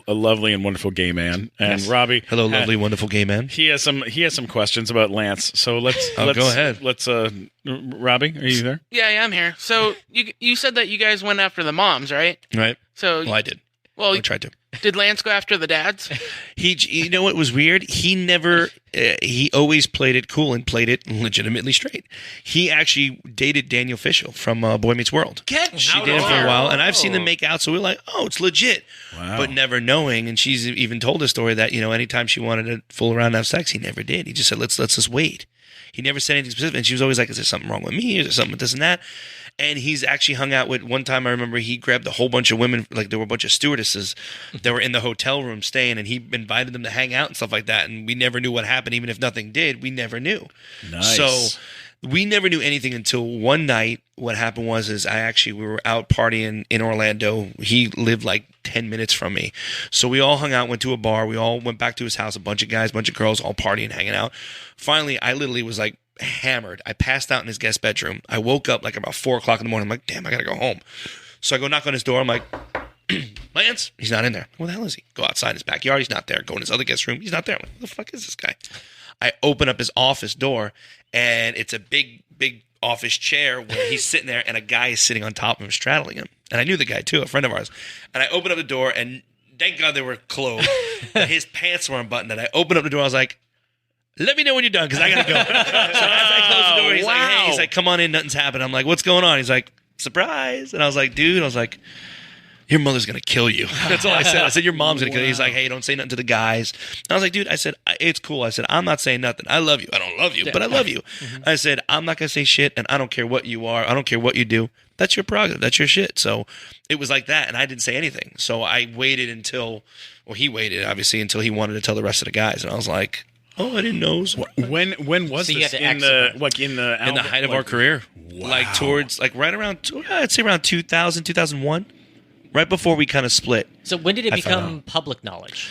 S2: lovely and wonderful gay man. And Robbie,
S3: Hello, lovely, wonderful gay man.
S2: he has some questions about Lance. So let's
S3: go ahead.
S2: Let's Robbie, are you there?
S5: Yeah, I'm here. So you said that you guys went after the moms, right?
S3: Right?
S5: So
S3: Well, I did.
S5: well,
S3: I tried to.
S5: did Lance go after the dads?
S3: You know what was weird? He never, he always played it cool and played it legitimately straight. He actually dated Daniel Fishel from Boy Meets World. She did it for a while, and I've seen them make out, so we're like, oh, it's legit.
S2: Wow.
S3: But never knowing, and she's even told a story that, anytime she wanted to fool around and have sex, he never did. He just said, let's just wait. He never said anything specific, and she was always like, is there something wrong with me? Is there something with this and that? And he's actually hung out with, one time I remember he grabbed a whole bunch of women, like there were a bunch of stewardesses that were in the hotel room staying, and he invited them to hang out and stuff like that. And we never knew what happened. Even if nothing did, we never knew.
S2: Nice.
S3: So we never knew anything until one night. What happened was we were out partying in Orlando. He lived like 10 minutes from me. So we all hung out, went to a bar. We all went back to his house, a bunch of guys, a bunch of girls, all partying, hanging out. Finally, I literally was like, hammered. I passed out in his guest bedroom. I woke up like about 4 o'clock in the morning. I'm like, damn, I gotta go home. So I go knock on his door. I'm like, Lance, he's not in there. Where the hell is he? Go outside his backyard. He's not there. Go in his other guest room. He's not there. I'm like, who the fuck is this guy? I open up his office door, and it's a big office chair where he's sitting there, and a guy is sitting on top of him, straddling him. And I knew the guy too, a friend of ours. And I opened up the door, and thank God they were closed. His pants were unbuttoned. And I opened up the door. I was like, let me know when you're done, because I gotta go. So as I close the door, he's like, hey, he's like, come on in, nothing's happened. I'm like, what's going on? He's like, surprise. And I was like, dude, your mother's gonna kill you. That's all I said. I said, your mom's gonna kill you. He's like, hey, don't say nothing to the guys. And I was like, dude, I said, it's cool. I said, I'm not saying nothing. I love you. I don't love you, but I love you. I said, I'm not gonna say shit, and I don't care what you are. I don't care what you do. That's your prerogative. That's your shit. So it was like that, and I didn't say anything. So I waited he waited, obviously, until he wanted to tell the rest of the guys. And I was like, oh, I didn't know. So
S2: When was
S4: So you
S2: this
S4: had to
S2: in
S4: act
S2: the
S3: in the height of our career, like towards right around, I'd say around 2000, 2001, right before we kind of split.
S4: So when did it
S3: I found
S4: become public knowledge?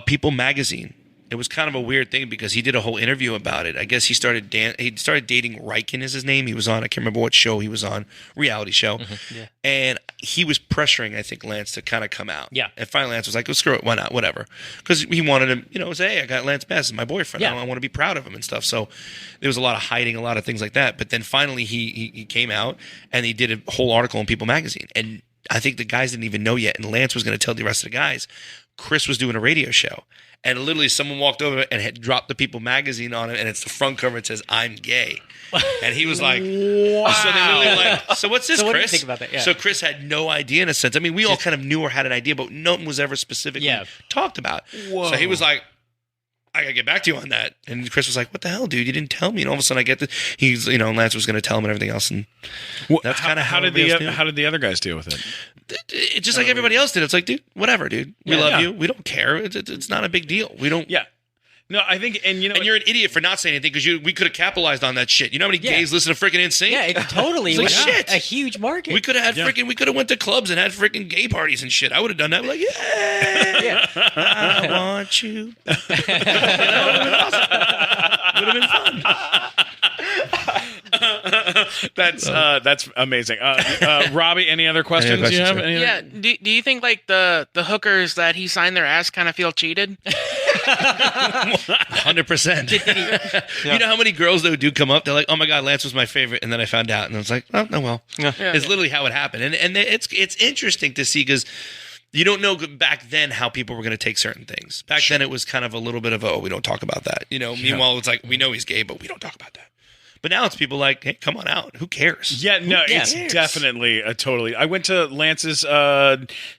S3: People magazine. It was kind of a weird thing because he did a whole interview about it. I guess he started dating Riken is his name. He was on, I can't remember what show he was on, reality show.
S4: Yeah.
S3: And he was pressuring, I think, Lance to kind of come out.
S4: Yeah.
S3: And finally Lance was like, oh, screw it, why not, whatever. Because he wanted him, say, hey, I got Lance Bass as my boyfriend.
S4: Yeah.
S3: I want to be proud of him and stuff. So there was a lot of hiding, a lot of things like that. But then finally he came out and he did a whole article in People magazine. And I think the guys didn't even know yet. And Lance was going to tell the rest of the guys. Chris was doing a radio show. And literally someone walked over and had dropped the People magazine on it, and it's the front cover. It says, I'm gay. And he was like, wow. So they literally were like, so what's this,
S4: So what do you
S3: Chris?
S4: think about that? Yeah.
S3: So Chris had no idea in a sense. I mean, we all kind of knew or had an idea, but nothing was ever specifically talked about.
S2: Whoa.
S3: So he was like, I gotta get back to you on that. And Chris was like, what the hell, dude? You didn't tell me. And all of a sudden I get this. He's, Lance was going to tell him and everything else. And that's kind of
S2: how did the other guys deal with it?
S3: It's just like everybody else did. It's like, dude, whatever, dude. We love you. We don't care. It's not a big deal. We don't.
S2: Yeah. No, I think, and
S3: you're an idiot for not saying anything because we could have capitalized on that shit. You know how many gays listen to freaking NSYNC?
S4: Yeah, it totally
S3: It's
S4: was
S3: shit.
S4: a huge market.
S3: We could have had we could have went to clubs and had freaking gay parties and shit. I would have done that. Like, yeah, I want you. Would have been fun.
S2: That's amazing. Robbie, any other questions you have?
S5: Yeah. Do you think like the hookers that he signed their ass kind of feel cheated?
S3: 100%. You know how many girls though do come up? They're like, "Oh my god, Lance was my favorite," and then I found out, and I was like, "Oh no, well." It's literally how it happened, and it's interesting to see because you don't know back then how people were going to take certain things. Back then, it was kind of a little bit of we don't talk about that. You know, meanwhile, it's like we know he's gay, but we don't talk about that. But now it's people like, hey, come on out. Who cares?
S2: Yeah, no, it's definitely a totally. I went to Lance's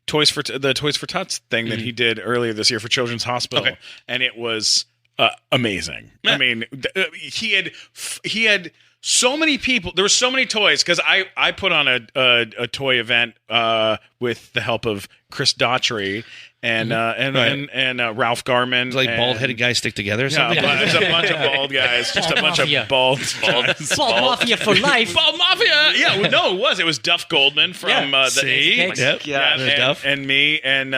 S2: Toys for Tots thing that he did earlier this year for Children's Hospital, and it was amazing. Yeah. I mean, he had so many people. There were so many toys because I put on a toy event with the help of Chris Daughtry. And Ralph Garman.
S3: It's like bald-headed guys stick together or something?
S2: Yeah, there's a bunch of bald guys. Just a bunch of bald
S4: Mafia for life.
S2: Bald Mafia. Yeah, no, it was. It was Duff Goldman from
S3: Duff.
S2: And me and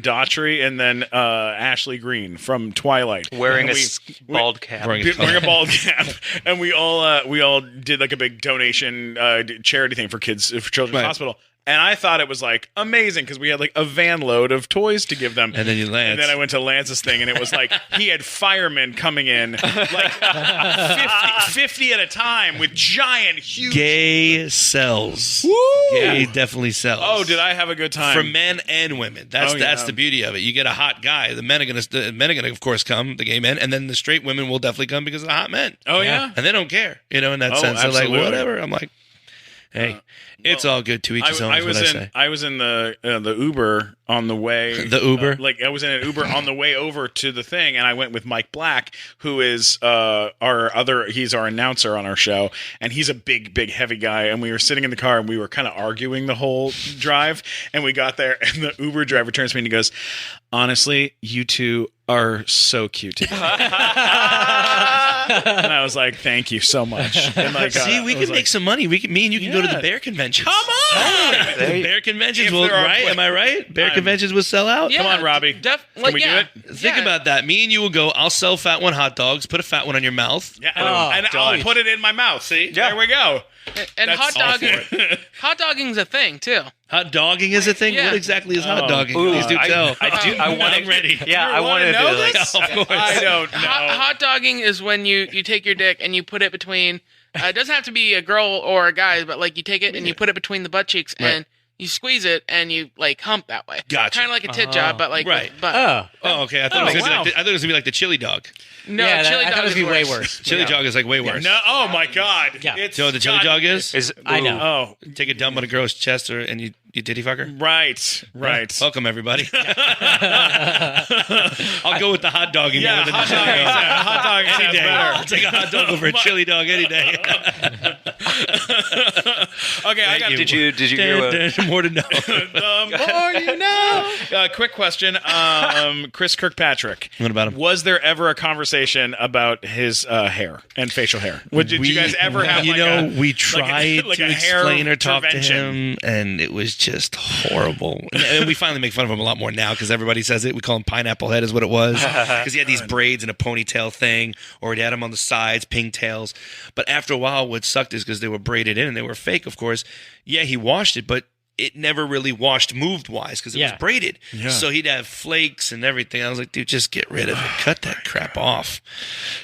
S2: Daughtry and then Ashley Green from Twilight.
S1: Wearing a bald cap.
S2: Wearing a bald cap. And we all did like a big donation charity thing for Children's Hospital. And I thought it was like amazing because we had like a van load of toys to give them.
S3: And then and
S2: then I went to Lance's thing and it was like he had firemen coming in like 50 at a time with giant, huge.
S3: Gay sells.
S2: Woo!
S3: Gay definitely sells.
S2: Oh, did I have a good time?
S3: For men and women. That's the beauty of it. You get a hot guy. The men are gonna of course come, the gay men, and then the straight women will definitely come because of the hot men.
S2: Oh yeah.
S3: And they don't care, in that sense. They're like, whatever. I'm like, hey, it's all good to each his own.
S2: I was in the Uber on the way.
S3: The Uber?
S2: I was in an Uber on the way over to the thing, and I went with Mike Black, who is he's our announcer on our show, and he's a big, heavy guy, and we were sitting in the car, and we were kind of arguing the whole drive, and we got there, and the Uber driver turns to me and he goes, honestly, you two are so cute together. And I was like, thank you so much. And
S3: see, we can make some money. Me and you can go to the bear conventions.
S2: Come on!
S3: The bear conventions will, right? Am I right? Bear conventions will sell out?
S2: Come on, Robbie. Can we do it?
S3: Think about that. Me and you will go, I'll sell fat one hot dogs, put a fat one on your mouth.
S2: Yeah, and I'll put it in my mouth. See? Yeah. There we go.
S5: And hot dogging's a thing, too.
S3: Hot dogging is a thing?
S5: Yeah.
S3: What exactly is hot dogging?
S1: Ooh,
S3: Please do tell.
S1: I'm ready. Yeah, I want to
S2: know
S1: do
S2: this.
S3: Of course.
S2: I don't know.
S5: Hot dogging is when you take your dick and you put it between. It doesn't have to be a girl or a guy, but like you take it and you put it between the butt cheeks and you squeeze it and you like hump that way.
S3: Gotcha.
S5: Kind of like a tit job, but like
S3: right.
S5: But
S3: Oh, okay. I thought it was gonna be like the chili dog.
S5: no, chili dog
S4: would be way worse.
S3: Chili dog is like way worse.
S2: No, oh my God.
S4: Yeah.
S3: You know what the chili dog is?
S4: I know.
S2: Oh,
S3: Take a dump on a girl's chest and you titty fuck her?
S2: right.
S3: Welcome, everybody. I'll go with the hot dog.
S2: Yeah, hot dog
S3: any
S2: sounds
S3: day.
S2: better.
S3: I'll take a hot dog over a chili dog any day.
S2: Okay, I got.
S1: Did you hear
S3: more to know?
S2: The more you know. Quick question, Chris Kirkpatrick.
S3: What about him?
S2: Was there ever a conversation about his hair and facial hair? Did you guys ever have?
S3: We tried
S2: like
S3: to
S2: a hair
S3: explain or talk
S2: prevention.
S3: to him, and it was just horrible. And we finally make fun of him a lot more now because everybody says it. We call him Pineapple Head, is what it was, because he had these braids and a ponytail thing, or he had them on the sides, pigtails. But after a while, what sucked is because they were braided in and they were fake, of course. Yeah, he washed it, but it never really washed moved-wise because it was braided. Yeah. So he'd have flakes and everything. I was like, dude, just get rid of it. Cut that crap off.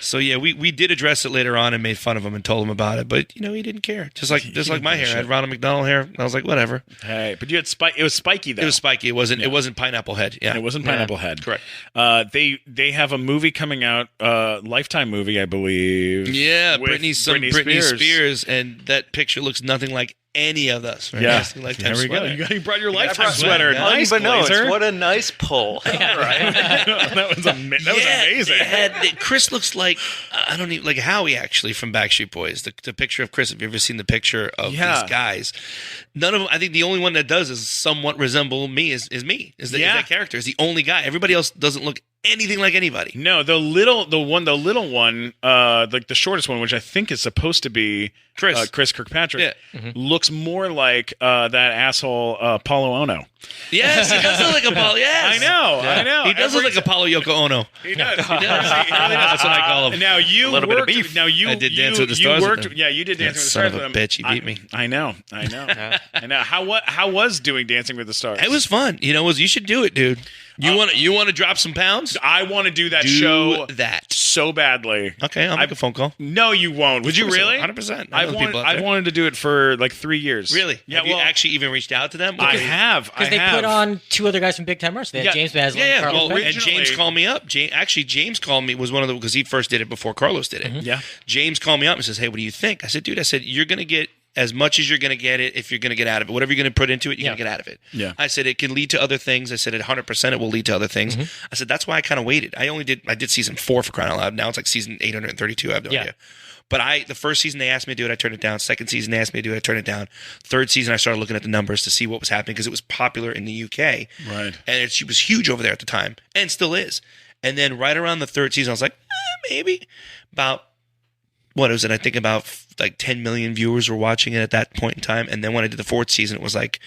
S3: So, yeah, we did address it later on and made fun of him and told him about it. But, he didn't care. Just like my hair. I had Ronald McDonald hair. I was like, whatever.
S2: Hey, but you had it was spiky, though.
S3: It was spiky. It wasn't Pineapple Head. Yeah.
S2: It wasn't Pineapple Head.
S3: Correct.
S2: They have a movie coming out, Lifetime movie, I believe.
S3: Yeah,
S2: with
S3: Britney Spears. And that picture looks nothing like any of us. Right?
S2: Yeah.
S3: There
S2: we go. You brought your Lifetime sweater.
S3: Yeah.
S2: Nice, Blazer.
S1: What a nice pull.
S2: That was amazing.
S3: Chris looks like I don't even like Howie actually from Backstreet Boys. The picture of Chris. Have you ever seen the picture of these guys? None of them. I think the only one that does is somewhat resemble me. Is that character? Is the only guy. Everybody else doesn't look anything like anybody.
S2: No, the little one, like the shortest one, which I think is supposed to be Chris Kirkpatrick, looks more like that asshole Paulo Ono.
S3: Yes, he does look like Apollo. Yes,
S2: I know.
S3: He does look like Apollo Yoko Ono.
S2: He does.
S3: He really does. That's what I call him.
S2: Now you
S1: A little bit of
S2: worked.
S1: beef.
S2: Now you
S3: I did
S2: you,
S3: Dance with the
S2: you
S3: Stars with
S2: worked.
S3: him.
S2: Yeah, you did Dancing with the
S3: Son
S2: Stars
S3: of a
S2: with him.
S3: bitch, he beat me.
S2: I know. I know. How was doing Dancing with the Stars?
S3: It was fun. You should do it, dude. You want to drop some pounds?
S2: I want to do that
S3: Do
S2: show
S3: that
S2: so badly.
S3: Okay, I'll make a phone call.
S2: No, you won't. Would you really?
S3: 100%.
S2: I've wanted to do it for like 3 years.
S3: Really?
S2: Yeah.
S3: Have you actually even reached out to them?
S2: I have.
S4: Because they put on 2 other guys from Big Time Rush. They had James Maslin and Carlos
S3: well,
S4: Bennett.
S3: and James called me up. James called me, was one of the, because he first did it before Carlos did it.
S2: Yeah.
S3: James called me up and says, hey, what do you think? I said, dude, you're going to get as much as you're going to get it if you're going to get out of it. Whatever you're going to put into it, you're going to get out of it.
S2: Yeah.
S3: I said, it can lead to other things. I said, at 100% it will lead to other things. I said, that's why I kind of waited. I did season 4 for crying out loud. Now it's like season 832. I have no idea. But the first season they asked me to do it, I turned it down. Second season they asked me to do it, I turned it down. Third season I started looking at the numbers to see what was happening because it was popular in the UK.
S2: Right.
S3: And it was huge over there at the time and still is. And then right around the third season I was like, maybe. About, what was it? I think about like 10 million viewers were watching it at that point in time. And then when I did the fourth season, it was like,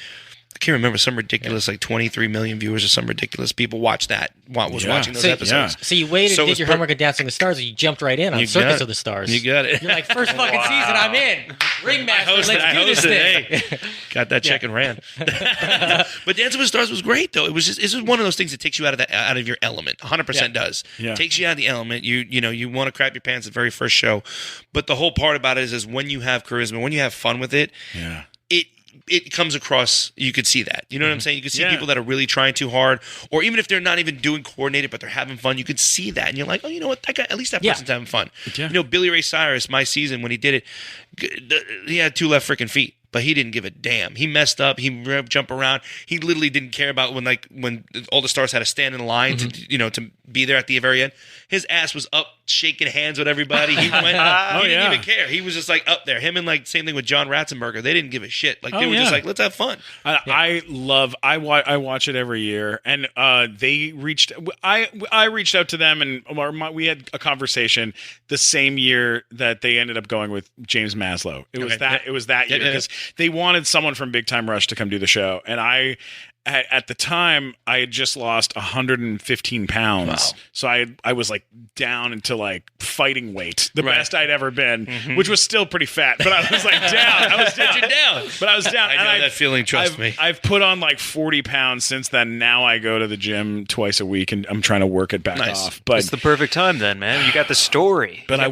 S3: I can't remember, some ridiculous, like 23 million viewers or some ridiculous people watched that, was watching those episodes.
S4: So you waited,
S3: So it
S4: did
S3: was
S4: your homework at Dancing with the Stars, or you jumped right in on Circus of the Stars?
S3: You got it.
S4: You're like, first fucking season, I'm in. Ringmaster, let's do this thing.
S3: Hey, got that check and ran. But Dancing with the Stars was great, though. It was just one of those things that takes you out of your element. 100% does.
S2: Yeah.
S3: Takes you out of the element. You want to crap your pants at the very first show. But the whole part about it is when you have charisma, when you have fun with it, it comes across, you could see that. You know what I'm saying? You could see people that are really trying too hard, or even if they're not even doing coordinated, but they're having fun, you could see that. And you're like, oh, you know what? That guy, at least that person's having fun.
S2: Yeah.
S3: Billy Ray Cyrus, my season, when he did it, he had 2 left freaking feet. But he didn't give a damn. He messed up. He jump around. He literally didn't care about when all the stars had to stand in line to be there at the very end. His ass was up shaking hands with everybody. He went. He didn't even care. He was just like up there. Him and same thing with John Ratzenberger. They didn't give a shit. They were just like, let's have fun.
S2: I watch it every year, and they reached. I reached out to them, and we had a conversation the same year that they ended up going with James Maslow. It was that year because they wanted someone from Big Time Rush to come do the show, and at the time I had just lost 115 pounds. Wow. So I was down into fighting weight, the best I'd ever been, which was still pretty fat, but I was down. I was down.
S3: You're down.
S2: But I was down.
S3: I know that feeling, trust me.
S2: I've put on 40 pounds since then. Now I go to the gym twice a week and I'm trying to work it back off. But
S1: it's the perfect time then, man. You got the story.
S2: But it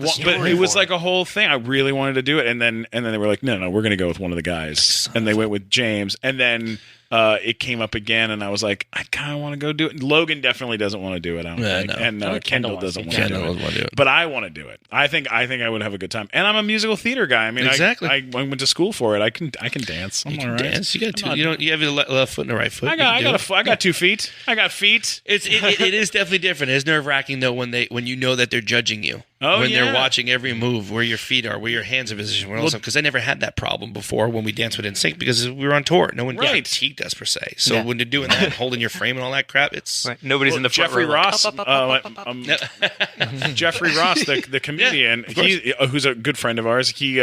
S2: was a whole thing. I really wanted to do it. And then they were like, no, we're going to go with one of the guys. And they went with James. And then it came up again, and I was like, I kind of want to go do it. Logan definitely doesn't want to do it, I don't think.
S3: No.
S2: And Kendall doesn't want to do it. But I want to do it. I think I would have a good time. And I'm a musical theater guy. I mean,
S3: exactly.
S2: I went to school for it. I can dance. I'm all right.
S3: Dance. You got two. You have your left foot and the right foot.
S2: I got 2 feet. I got feet.
S3: It is definitely different. It's nerve-wracking though when you know that they're judging you. When they're watching every move, where your feet are, where your hands are positioned. Because I never had that problem before when we danced with NSYNC because we were on tour. No one critiqued us per se. So when you're doing that, holding your frame and all that crap, it's
S1: nobody's in the front
S2: Jeffrey
S1: row.
S2: Ross. Jeffrey Ross, the comedian, who's a good friend of ours. He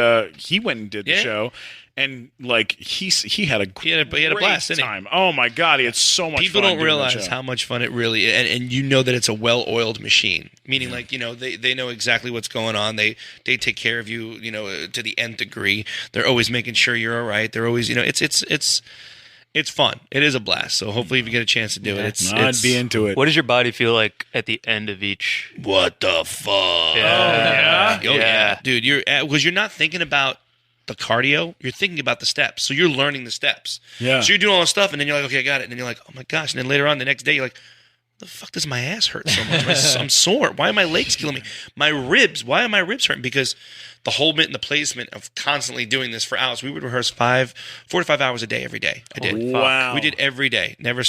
S2: went and did the show. And he had a
S3: blast, didn't he?
S2: time. Oh my God, he had so much fun.
S3: People don't realize how much fun it really is, and you know that it's a well-oiled machine. Meaning, they know exactly what's going on. They take care of you, to the nth degree. They're always making sure you're all right. They're always, it's fun. It is a blast. So hopefully, if you get a chance to do it,
S2: I'd be into it.
S1: What does your body feel like at the end of each?
S3: What the fuck?
S1: Yeah.
S3: Dude, you're not thinking about the cardio, you're thinking about the steps. So you're learning the steps.
S2: Yeah.
S3: So you're doing all the stuff, and then you're like, okay, I got it. And then you're like, oh my gosh. And then later on, the next day, you're like, the fuck does my ass hurt so much? I'm sore. Why are my legs killing me? My ribs, why are my ribs hurting? Because the whole bit and the placement of constantly doing this for hours. We would rehearse 4 to 5 hours a day every day. I did.
S2: Wow.
S3: We did every day. Never.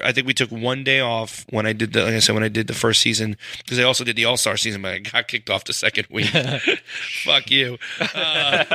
S3: I think we took one day off when I did like I said, when I did the first season, because I also did the All-Star season, but I got kicked off the second week. Fuck you. But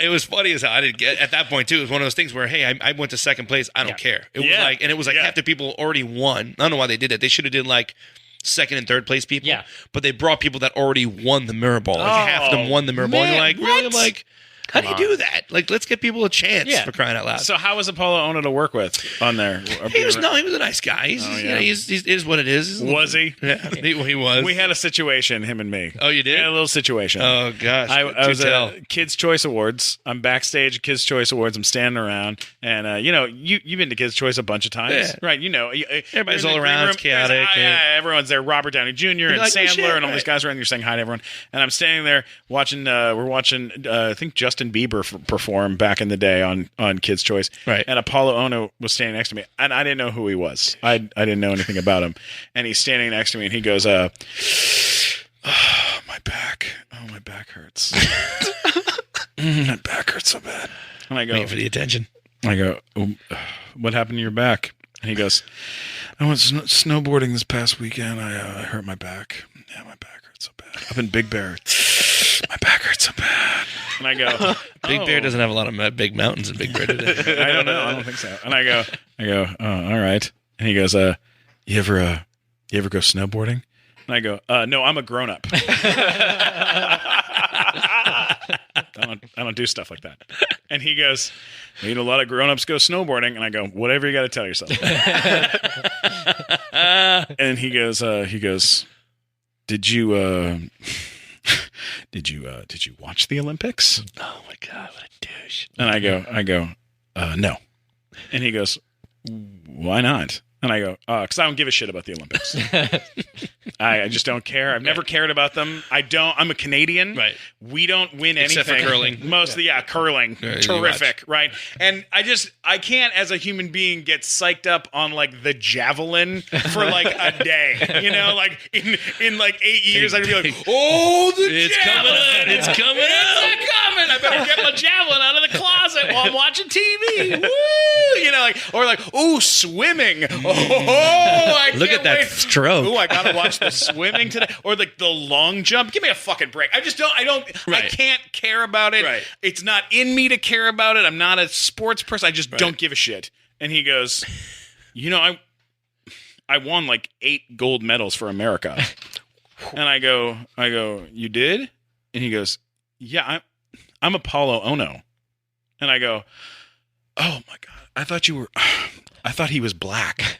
S3: it was funny as hell. I didn't get at that point too. It was one of those things where, hey, I went to second place. I don't care. It was like half the people already won. I don't know why they did it. They should have did like second and third place people.
S4: Yeah.
S3: But they brought people that already won the mirror ball. Like half of them won the mirror ball. And you're like, really? I'm like, how do you do that? Like, let's get people a chance for crying out loud.
S2: So how was Apollo Ono to work with on there?
S3: He was a nice guy. He's it is what it is.
S2: Was he?
S3: Yeah, he was.
S2: We had a situation, him and me.
S3: Oh, you did?
S2: We had a little situation.
S3: Oh, gosh.
S2: I was at Kids' Choice Awards. I'm backstage at Kids' Choice Awards. I'm standing around. And, you've been to Kids' Choice a bunch of times.
S3: Yeah.
S2: Right?
S3: Everybody's all around. It's chaotic.
S2: Everyone's there. Robert Downey Jr. and
S3: like,
S2: Sandler and all these guys around. You're saying hi to everyone. And I'm standing there watching, we're watching, I think Justin Bieber perform back in the day on Kids' Choice.
S3: Right.
S2: And Apollo Ono was standing next to me. And I didn't know who he was. I didn't know anything about him. And he's standing next to me and he goes, my back. Oh, my back hurts. My back hurts so bad. And I go,
S3: waiting for the attention.
S2: I go, what happened to your back? And he goes, I went snowboarding this past weekend. I hurt my back. Yeah, my back hurts so bad. Up in Big Bear. My back hurts so bad. And I go,
S3: Big Bear doesn't have a lot of big mountains in Big Bear today.
S2: I don't know. I don't think so. And I go, oh, all right. And he goes, you ever go snowboarding? And I go, no, I'm a grown up. I don't do stuff like that. And he goes, a lot of grown-ups go snowboarding. And I go, whatever you got to tell yourself. And he goes, did you watch the Olympics?
S3: Oh my God, what a douche.
S2: And I go, no. And he goes, why not? And I go, because I don't give a shit about the Olympics. I just don't care. I've never cared about them. I'm a Canadian.
S3: Right.
S2: We don't win anything.
S3: Except for curling.
S2: Curling. Terrific. Right. And I can't, as a human being, get psyched up on like the javelin for like a day. Like in like 8 years, I'd be like, oh,
S3: It's
S2: javelin.
S3: coming. It's coming out.
S2: It's coming. I better get my javelin out of the closet while I'm watching TV. Woo! Swimming. I
S4: Look
S2: can't
S4: at that
S2: wait.
S4: stroke.
S2: I gotta watch the swimming today, or like the long jump. Give me a fucking break. I can't care about it.
S3: Right.
S2: It's not in me to care about it. I'm not a sports person. I just don't give a shit. And he goes, I won like 8 gold medals for America. And I go, you did? And he goes, yeah, I'm Apollo Ono. And I go, oh my God, I thought he was black.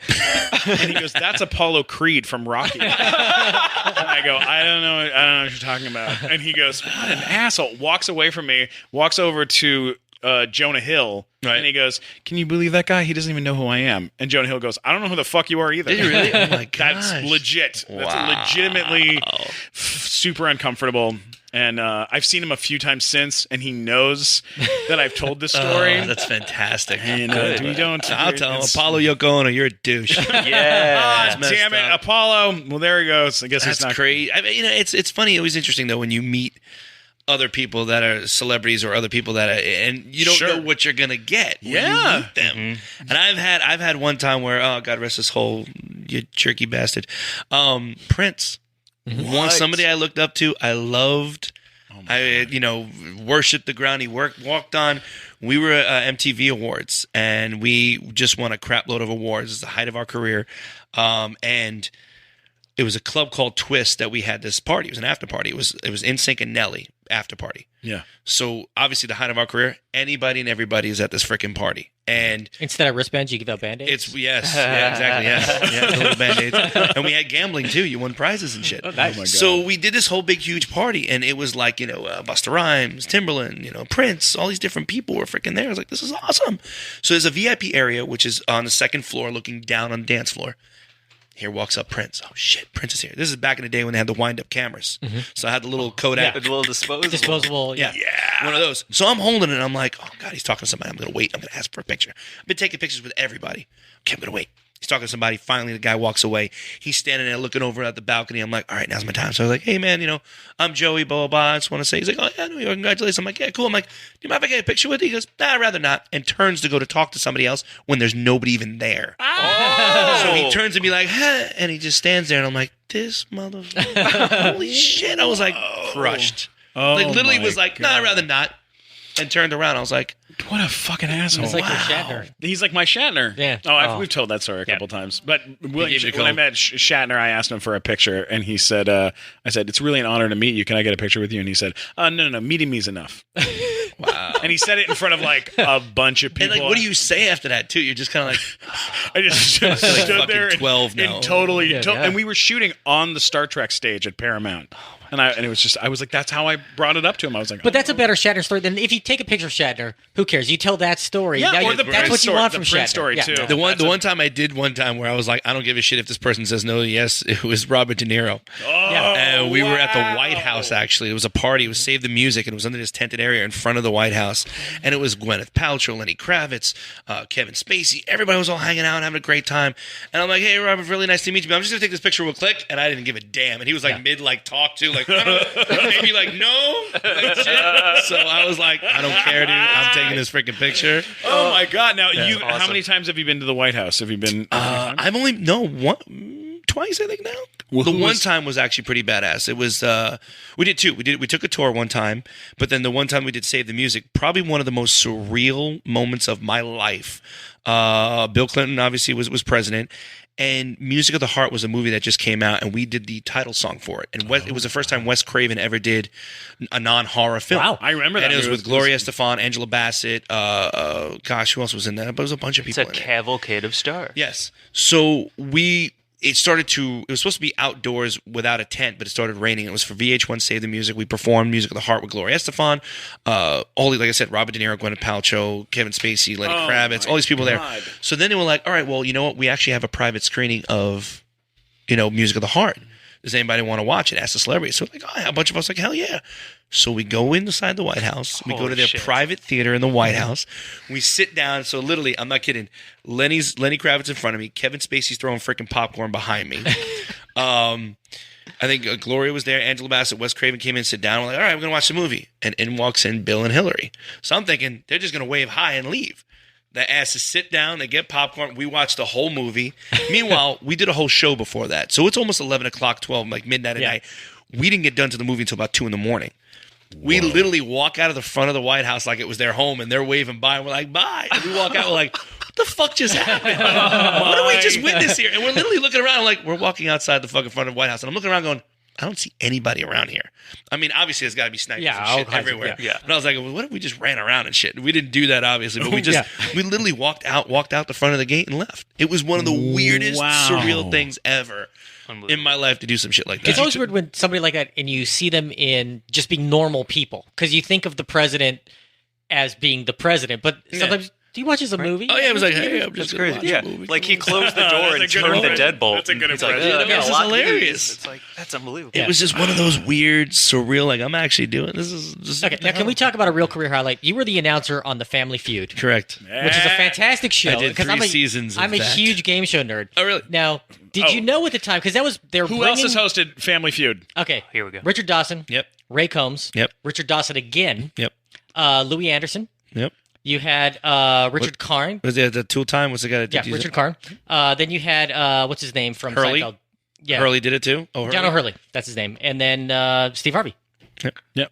S2: And he goes, that's Apollo Creed from Rocky. And I go, I don't know what you're talking about. And he goes, what an asshole. Walks away from me, walks over to Jonah Hill. Right. And he goes, can you believe that guy? He doesn't even know who I am. And Jonah Hill goes, I don't know who the fuck you are either.
S3: Did you really? Oh my
S2: That's
S3: gosh.
S2: legit.
S3: Wow.
S2: That's legitimately super uncomfortable. And I've seen him a few times since, and he knows that I've told this story.
S3: That's fantastic.
S2: And we don't.
S3: I'll tell him, Apollo Yoko Ono, you're a douche.
S2: Yeah. Damn it, Apollo. Well, there he goes. I guess
S3: That's
S2: he's not
S3: crazy. I mean, it's funny. It was interesting though when you meet other people that are celebrities or other people that are, and you don't know what you're gonna get when you meet them. Mm-hmm. And I've had one time where, oh, God rest his soul, you jerky bastard, Prince. One somebody I looked up to, I loved. I worshipped the ground he walked on. We were at MTV Awards, and we just won a crap load of awards. It's the height of our career, and it was a club called Twist that we had this party. It was an after party. It was NSYNC and Nelly after party.
S2: Yeah.
S3: So obviously the height of our career, anybody and everybody is at this freaking party. And
S4: instead of wristbands, you give out Band-Aids?
S3: it's exactly. Yeah, the little Band-Aids. And we had gambling too. You won prizes and shit.
S4: Oh, nice.
S2: my God.
S3: So we did this whole big, huge party, and it was like, Busta Rhymes, Timberland, Prince, all these different people were freaking there. I was like, this is awesome. So there's a VIP area, which is on the second floor looking down on the dance floor. Here walks up Prince. Oh, shit, Prince is here. This is back in the day when they had the wind-up cameras. Mm-hmm. So I had the little Kodak.
S1: The little disposable.
S4: Yeah.
S3: One of those. So I'm holding it, and I'm like, oh, God, he's talking to somebody. I'm going to wait. I'm going to ask for a picture. I've been taking pictures with everybody. Okay, I'm going to wait. He's talking to somebody. Finally, the guy walks away. He's standing there looking over at the balcony. I'm like, all right, now's my time. So I was like, hey, man, I'm Joey, blah, blah, blah. I just want to say, he's like, oh, yeah, New York, congratulations. I'm like, yeah, cool. I'm like, do you mind if I get a picture with you? He goes, nah, I'd rather not. And turns to go to talk to somebody else when there's nobody even there.
S2: Oh.
S3: So he turns to me like, huh, and he just stands there. And I'm like, this motherfucker. Holy shit. I was like, crushed.
S2: Oh,
S3: like, literally
S2: my
S3: was like, nah, I'd rather not. And turned around. I was like,
S2: what a fucking asshole.
S4: It's like your Shatner.
S2: He's like my Shatner.
S4: Yeah.
S2: We've told that story a couple times. But when
S3: gave you a
S2: I
S3: call.
S2: met Shatner, I asked him for a picture, and he said, I said, it's really an honor to meet you. Can I get a picture with you? And he said, no, meeting me's enough.
S3: wow.
S2: And he said it in front of like a bunch of people.
S3: And like, what do you say after that, too? You're just kind of like,
S2: I just stood
S3: fucking
S2: there
S3: 12 now.
S2: and totally,
S4: Yeah.
S2: and we were shooting on the Star Trek stage at Paramount. And it was just, I was like, that's how I brought it up to him. I was like,
S4: But that's a better Shatner story than if you take a picture of Shatner. Who cares? You tell that story.
S2: Yeah,
S4: Now
S2: or
S4: you-
S2: the
S4: that's
S2: Prince
S4: what you
S2: story,
S4: want
S2: the
S4: from
S2: Prince
S4: Shatner.
S2: story,
S4: Yeah.
S2: too.
S3: The one time I did where I was like, I don't give a shit if this person says no. Yes, it was Robert De Niro. And we were at the White House, actually. It was a party. It was Save the Music, and it was under this tented area in front of the White House. And it was Gwyneth Paltrow, Lenny Kravitz, Kevin Spacey. Everybody was all hanging out and having a great time. And I'm like, hey, Robert, really nice to meet you. But I'm just going to take this picture real quick. And I didn't give a damn. And he was like talk to, like, maybe like, no. Like, shit. So I was like, I don't care, dude. I'm taking this freaking picture.
S2: Oh my God! Now how
S1: awesome.
S2: many times have you been to the White House? Have you been?
S3: I've only twice, I think now.
S2: Well,
S3: the
S2: who
S3: one
S2: was-
S3: time was actually pretty badass. It was we did two. We took a tour one time, but then the one time we did Save the Music, probably one of the most surreal moments of my life. Bill Clinton obviously was president. And Music of the Heart was a movie that just came out, and we did the title song for it. And it was the first time Wes Craven ever did a non-horror film.
S4: Wow.
S2: I remember that.
S3: And it was with Gloria Estefan, Angela Bassett. Gosh, who else was in that? But it was a bunch of
S1: It's
S3: people
S1: a
S3: in it.
S1: cavalcade of stars.
S3: Yes. So it was supposed to be outdoors without a tent, but it started raining. It was for VH1 Save the Music. We performed Music of the Heart with Gloria Estefan. Like I said, Robert De Niro, Gwyneth Paltrow, Kevin Spacey, Lenny Kravitz, all these people there. So then they were like, all right, well, you know what? We actually have a private screening of, Music of the Heart. Does anybody want to watch it? Ask the celebrity. So like, a bunch of us like, hell yeah. So we go inside the White House. We go to their private theater in the White House. We sit down. So literally, I'm not kidding. Lenny Kravitz in front of me. Kevin Spacey's throwing freaking popcorn behind me. I think Gloria was there. Angela Bassett, Wes Craven came in, sit down. We're like, all right, we're going to watch the movie. And in walks in Bill and Hillary. So I'm thinking they're just going to wave hi and leave. The asses sit down, they get popcorn. We watch the whole movie. Meanwhile, we did a whole show before that. So it's almost 11 o'clock, 12, like midnight at night. We didn't get done to the movie until about 2 a.m. We literally walk out of the front of the White House like it was their home, and they're waving by, and we're like, bye. And we walk out, we're like, what the fuck just happened? What did we just witness here? And we're literally looking around like we're walking outside the fucking front of the White House, and I'm looking around going, I don't see anybody around here. I mean, obviously, there's got to be snipers and
S4: all
S3: shit
S4: kinds of-
S3: everywhere.
S1: yeah.
S3: But I was like, well, what if we just ran around and shit? We didn't do that, obviously, but we literally walked out the front of the gate and left. It was one of the weirdest, surreal things ever in my life to do some shit like that.
S4: It's always weird when somebody like that and you see them in just being normal people because you think of the president as being the president, but sometimes do you watch as a movie?
S3: Oh yeah, it was like, hey, I'm just
S1: That's
S3: gonna
S1: crazy.
S3: watch
S1: Yeah,
S3: a movie.
S1: like he closed the door and
S2: That's a good
S1: turned the
S2: impression.
S1: deadbolt.
S2: That's a good
S1: He's like,
S2: impression.
S1: "I got
S3: This
S1: a
S3: is
S1: lot of these."
S3: hilarious.
S1: It's like that's unbelievable.
S3: It was just one of those weird, surreal. Like I'm actually doing this. Is just
S4: Okay, now can we talk about a real career highlight? You were the announcer on the Family Feud,
S3: correct?
S4: which is a fantastic show.
S3: I did
S4: 'cause
S3: 3 seasons of
S4: I'm a
S3: that.
S4: huge game show nerd.
S3: Oh really?
S4: Now, did you know at the time because they were
S2: Who
S4: bringing,
S2: else has hosted Family Feud?
S4: Okay,
S1: Here we go.
S4: Richard Dawson.
S3: Yep.
S4: Ray Combs.
S3: Yep.
S4: Richard Dawson again.
S3: Yep.
S4: Louis Anderson.
S3: Yep.
S4: You had Richard Karn.
S3: Was there the Tool Time? What's the guy that
S4: Yeah,
S3: did
S4: Richard Karn. Then you had what's his name from
S3: Hurley?
S4: Seinfeld? Yeah,
S3: Hurley did it too. Oh, Hurley?
S4: John O'Hurley. That's his name. And then Steve Harvey.
S2: Yep.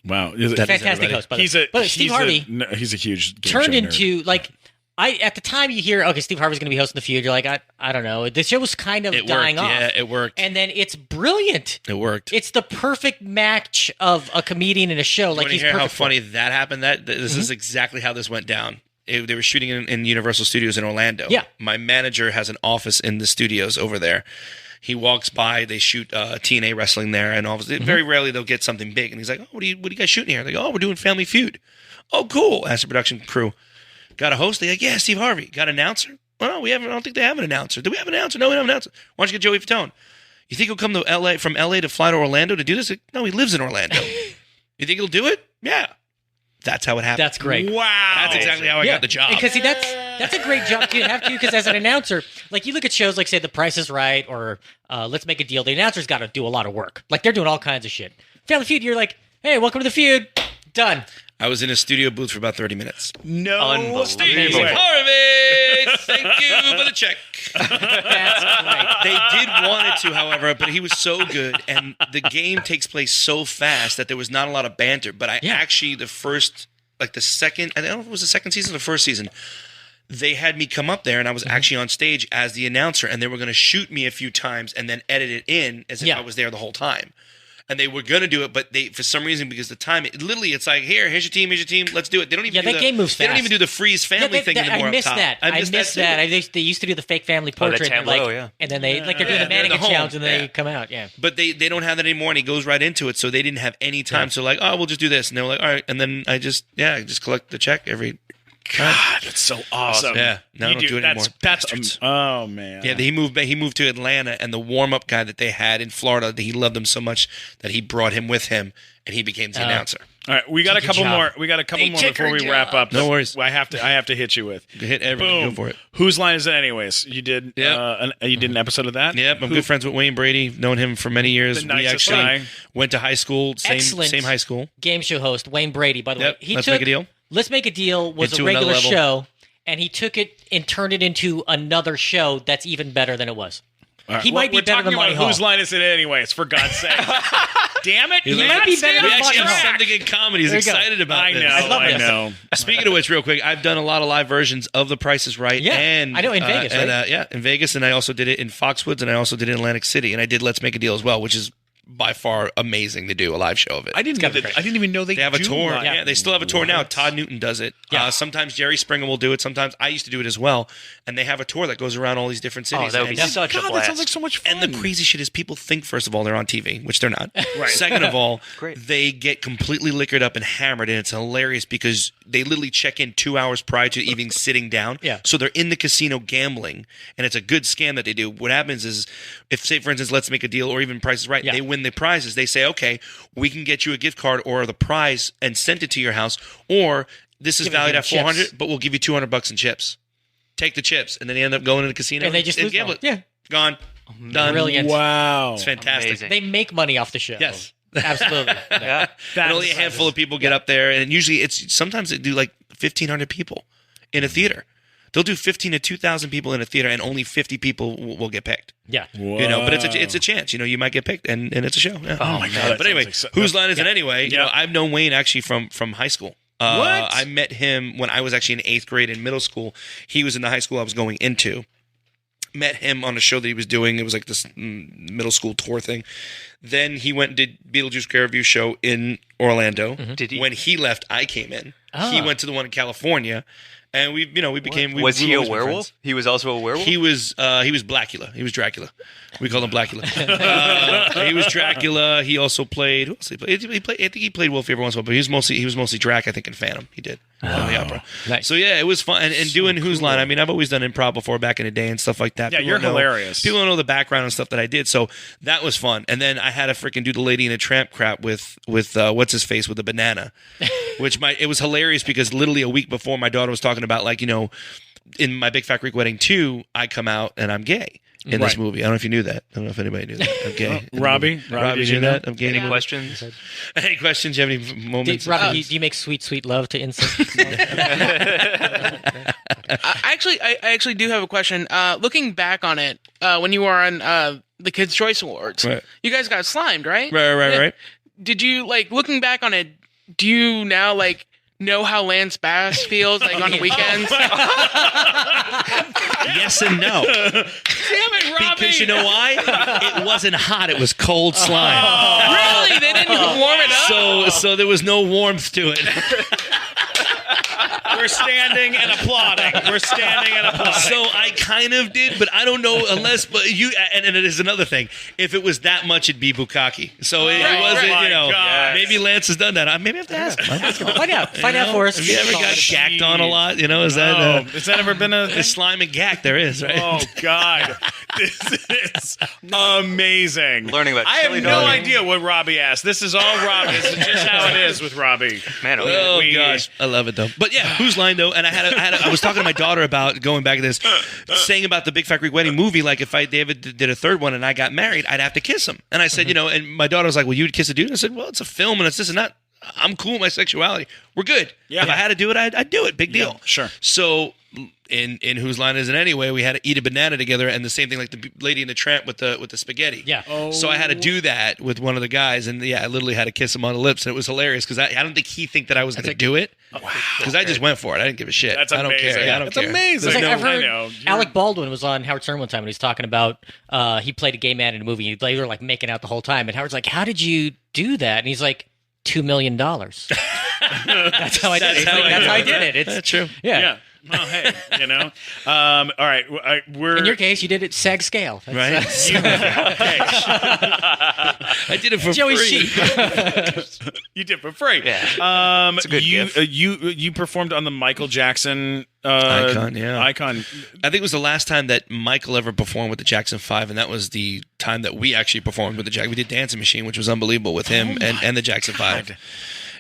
S2: Wow.
S3: That is
S4: Fantastic
S3: everybody.
S4: host. By the way. But Steve Harvey
S2: He's a huge game
S4: turned
S2: show nerd.
S4: into like at the time you hear Steve Harvey's going to be hosting the Feud. You're like I don't know. The show was kind of
S3: It
S4: dying
S3: worked.
S4: off.
S3: Yeah, it worked.
S4: And then it's brilliant.
S3: It worked.
S4: It's the perfect match of a comedian in a show.
S3: You
S4: Like
S3: want to
S4: he's
S3: hear how
S4: perfect for
S3: funny
S4: it.
S3: that happened? This is exactly how this went down. They were shooting in Universal Studios in Orlando.
S4: Yeah.
S3: My manager has an office in the studios over there. He walks by. They shoot TNA wrestling there, and obviously, very rarely they'll get something big. And he's like, "Oh, what are you guys shooting here?" They go, "Oh, we're doing Family Feud." Oh, cool. Ask the production crew. Got a host? They're like, "Yeah, Steve Harvey." Got an announcer? Oh, no, we haven't. I don't think they have an announcer. Do we have an announcer? No, we don't have an announcer. Why don't you get Joey Fatone? You think he'll come to LA from LA to fly to Orlando to do this? No, he lives in Orlando. You think he'll do it? Yeah. That's how it happened.
S4: That's great.
S2: Wow.
S3: That's exactly how I got the job.
S4: Because see, that's a great job to have to, because as an announcer, like you look at shows like say The Price is Right or Let's Make a Deal, the announcer's got to do a lot of work. Like they're doing all kinds of shit. Family Feud, you're like, hey, welcome to the Feud. Done.
S3: I was in a studio booth for about 30 minutes.
S2: No.
S1: Unbelievable.
S2: way.
S3: Harvey, thank you for the check.
S4: That's great.
S3: They did want it to, however, but he was so good, and the game takes place so fast that there was not a lot of banter. But I actually, the second, I don't know if it was the second season or the first season, they had me come up there, and I was actually on stage as the announcer, and they were going to shoot me a few times and then edit it in as if I was there the whole time. And they were going to do it, but they, for some reason, because the time, it's like, here's your team, let's do it. They don't even
S4: that game moves fast.
S3: They don't even do the freeze family thing anymore.
S4: I missed that. I missed that. They used to do the fake family portrait, and then they they're doing the mannequin challenge, and then they come out. Yeah,
S3: but they don't have that anymore, and he goes right into it, so they didn't have any time. So like, oh, we'll just do this, and they were like, all right, and then I just collect the check every.
S2: God, that's so awesome.
S3: Yeah, no, I don't do it anymore.
S2: That's oh man.
S3: Yeah, he moved to Atlanta, and the warm-up guy that they had in Florida, he loved him so much that he brought him with him, and he became the announcer.
S2: All right, we got a couple more. We got a couple more before we wrap up.
S3: No worries.
S2: I have to hit you with.
S3: Hit everything.
S2: Boom.
S3: Go for it.
S2: Whose line is it, anyways? You did. You did an episode of that.
S3: Yep, I'm good friends with Wayne Brady. Known him for many years.
S2: The nicest
S3: we actually
S2: guy.
S3: went to high school.
S4: Excellent
S3: Same high school.
S4: game show host Wayne Brady. By the way,
S3: Let's Make a Deal.
S4: Let's Make a Deal was
S3: Into
S4: a regular
S3: another level.
S4: show, and he took it and turned it into another show that's even better than it was.
S2: All right.
S4: He might be
S2: We're
S4: better
S2: talking
S4: than Money
S2: about
S4: Hall.
S2: whose line is it, anyways? For God's sake! Damn it!
S4: He might be better
S3: We
S4: than
S3: actually
S4: Money
S3: have
S4: Hall.
S3: something in common. He's
S4: There you go.
S3: excited about
S2: I
S3: this.
S2: know.
S4: I love
S2: I
S4: this.
S2: know.
S3: Speaking of which, real quick, I've done a lot of live versions of The Price is Right.
S4: Yeah,
S3: and
S4: I know, in Vegas, right?
S3: Yeah, in Vegas, and I also did it in Foxwoods, and I also did it in Atlantic City, and I did Let's Make a Deal as well, which is by far amazing to do a live show of it.
S2: I didn't even know they
S3: have a
S2: do
S3: tour.
S2: live.
S3: Yeah, they still have a tour now. Todd Newton does it.
S4: Yeah.
S3: Sometimes Jerry Springer will do it. Sometimes I used to do it as well. And they have a tour that goes around all these different cities.
S1: that would be
S3: And-
S1: such a
S2: God, that
S1: blast.
S2: sounds like so much fun.
S3: and the crazy shit is people think, first of all, they're on TV, which they're not.
S2: Right.
S3: Second of all,
S1: Great.
S3: they get completely liquored up and hammered, and it's hilarious because they literally check in 2 hours prior to even sitting down.
S4: Yeah.
S3: So they're in the casino gambling, and it's a good scam that they do. What happens is, if, say, for instance, Let's Make a Deal or even Price is Right,
S4: Yeah.
S3: they win the prizes. They say, okay, we can get you a gift card or the prize and send it to your house, or this is
S4: Give it
S3: valued
S4: in
S3: at $400,
S4: chips.
S3: but we'll give you $200 in chips. Take the chips, and then they end up going to the casino
S4: And they just lose
S3: gamble
S4: all.
S3: it.
S4: Yeah.
S3: Gone. Done.
S4: Brilliant.
S2: Wow.
S3: It's fantastic.
S1: Amazing.
S4: They make money off the show.
S3: Yes.
S4: Absolutely.
S1: Yeah.
S3: And only a handful of people get up there, and usually sometimes they do like 1,500 people in a theater. They'll do 15 to 2,000 people in a theater, and only 50 people will get picked.
S4: Yeah.
S3: You know, but it's a chance. You know, you might get picked, and it's a show. Yeah.
S2: Oh my God.
S3: But anyway, whose line is it anyway? You know, I've known Wayne actually from high school.
S2: What?
S3: I met him when I was actually in 8th grade in middle school. He was in the high school I was going into. Met him on a show that he was doing. It was like this middle school tour thing. Then he went and did Beetlejuice Care Review show in Orlando.
S1: Did he?
S3: When he left, I came in. He went to the one in California, and we became.
S1: Was he a
S3: always been
S1: werewolf?
S3: friends.
S1: He was also a werewolf?
S3: He was Blackula. He was Dracula. We called him Blackula. He was Dracula. He also played. Who else did he played? I think he played Wolfie every once in a while, but he was mostly Drac. I think in Phantom he did on the opera.
S4: Nice.
S3: So yeah, it was fun. And doing Whose Line. I mean, I've always done improv before back in the day and stuff like that.
S2: Yeah,
S3: People
S2: you're
S3: don't know-
S2: hilarious.
S3: People don't know the background and stuff that I did, so that was fun. And then I had to freaking do the Lady in a Tramp crap with what's his face with the banana, which it was hilarious because literally a week before my daughter was talking about like, you know, in my Big Fat Greek Wedding 2, I come out and I'm gay in this movie. I don't know if you knew that. I don't know if anybody knew that. I'm gay.
S2: Robbie,
S3: Robbie,
S2: did
S3: you
S2: you
S3: knew
S2: know?
S3: that? I'm gay. in the
S1: Any
S3: movie.
S1: questions?
S3: Any questions? Do you have any moments?
S4: Robbie, do you make sweet, sweet love to NSYNC?
S5: I actually do have a question. Looking back on it, when you were on the Kids' Choice Awards,
S3: Right.
S5: you guys got slimed, right?
S3: Right.
S5: Did you looking back on it? Do you now know how Lance Bass feels on the weekends?
S3: Yes and no.
S2: Damn it, Robbie!
S3: Because you know why? It wasn't hot. It was cold slime.
S5: Really? They didn't even warm it up.
S3: So there was no warmth to it.
S2: We're standing and applauding.
S3: So I kind of did, but I don't know unless. But and it is another thing. If it was that much, it'd be bukkake. So it
S5: Right,
S3: wasn't.
S2: right.
S3: You know,
S2: My God.
S3: maybe Maybe Lance has done that. Maybe I have to ask him.
S4: Find out for us.
S3: Have you ever got gacked on a lot? Is that
S2: has that ever been a
S3: slime and gack? There is, right?
S2: Oh God, this is amazing.
S1: Learning about
S2: I have
S1: chili
S2: no
S1: dog.
S2: idea what Robbie asked. This is all Robbie. This is just how it is with Robbie.
S1: Man,
S3: Oh gosh, I love it though. But yeah, who's line though? And I was talking to my daughter about going back to this, saying about the Big Fat Greek Wedding movie. Like if David did a third one and I got married, I'd have to kiss him. And I said, and my daughter was like, "Well, you'd kiss a dude?" I said, "Well, it's a film and it's this and that. I'm cool with my sexuality. We're good.
S2: Yeah.
S3: If I had to do it, I'd do it. Big deal.
S2: Yeah, sure."
S3: So in Whose Line Is It Anyway, we had to eat a banana together, and the same thing like the Lady in the Tramp with the spaghetti.
S4: Yeah.
S2: Oh.
S3: So I had to do that with one of the guys, and I literally had to kiss him on the lips, and it was hilarious because I don't think he think that I was going to do it. Wow. Because I just went for it. I didn't give a shit.
S2: That's
S3: I don't
S2: amazing.
S3: care. I don't
S2: That's
S3: care.
S2: amazing.
S4: It's like, I've
S2: I
S4: heard
S2: know.
S4: Alec Baldwin was on Howard Stern one time and he's talking about he played a gay man in a movie. They were like making out the whole time, and Howard's like, "How did you do that?" And he's like, $2 million. That's how I did it. That's how I did it. It's
S3: That's true.
S2: Yeah. Well, hey, all right. We're
S4: In your case, you did it SAG scale. That's,
S3: Right? I did it for
S4: Joey
S3: free.
S4: Sheep.
S2: You did for free.
S1: Yeah. It's a good gift.
S2: You performed on the Michael Jackson
S3: Icon, yeah.
S2: Icon.
S3: I think it was the last time that Michael ever performed with the Jackson 5, and that was the time that we actually performed with the Jackson. We did Dancing Machine, which was unbelievable with him and the Jackson 5.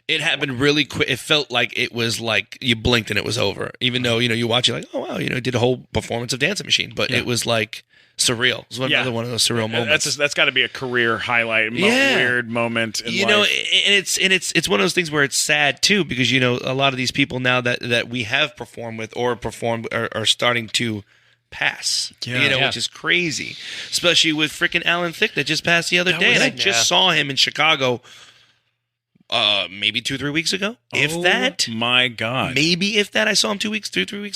S3: It happened really quick. It felt like it was like you blinked and it was over. Even though, you watch it like, oh, wow, did a whole performance of Dancing Machine. But it was like surreal. It was another one of those surreal moments.
S2: That's got to be a career highlight, weird moment in life.
S3: And it's one of those things where it's sad too, because a lot of these people now that we have performed with or performed are starting to pass. Which is crazy. Especially with freaking Alan Thicke that just passed the other day. And I just saw him in Chicago maybe 2-3 weeks ago. If that.
S2: My God.
S3: Maybe if that. I saw him 3 weeks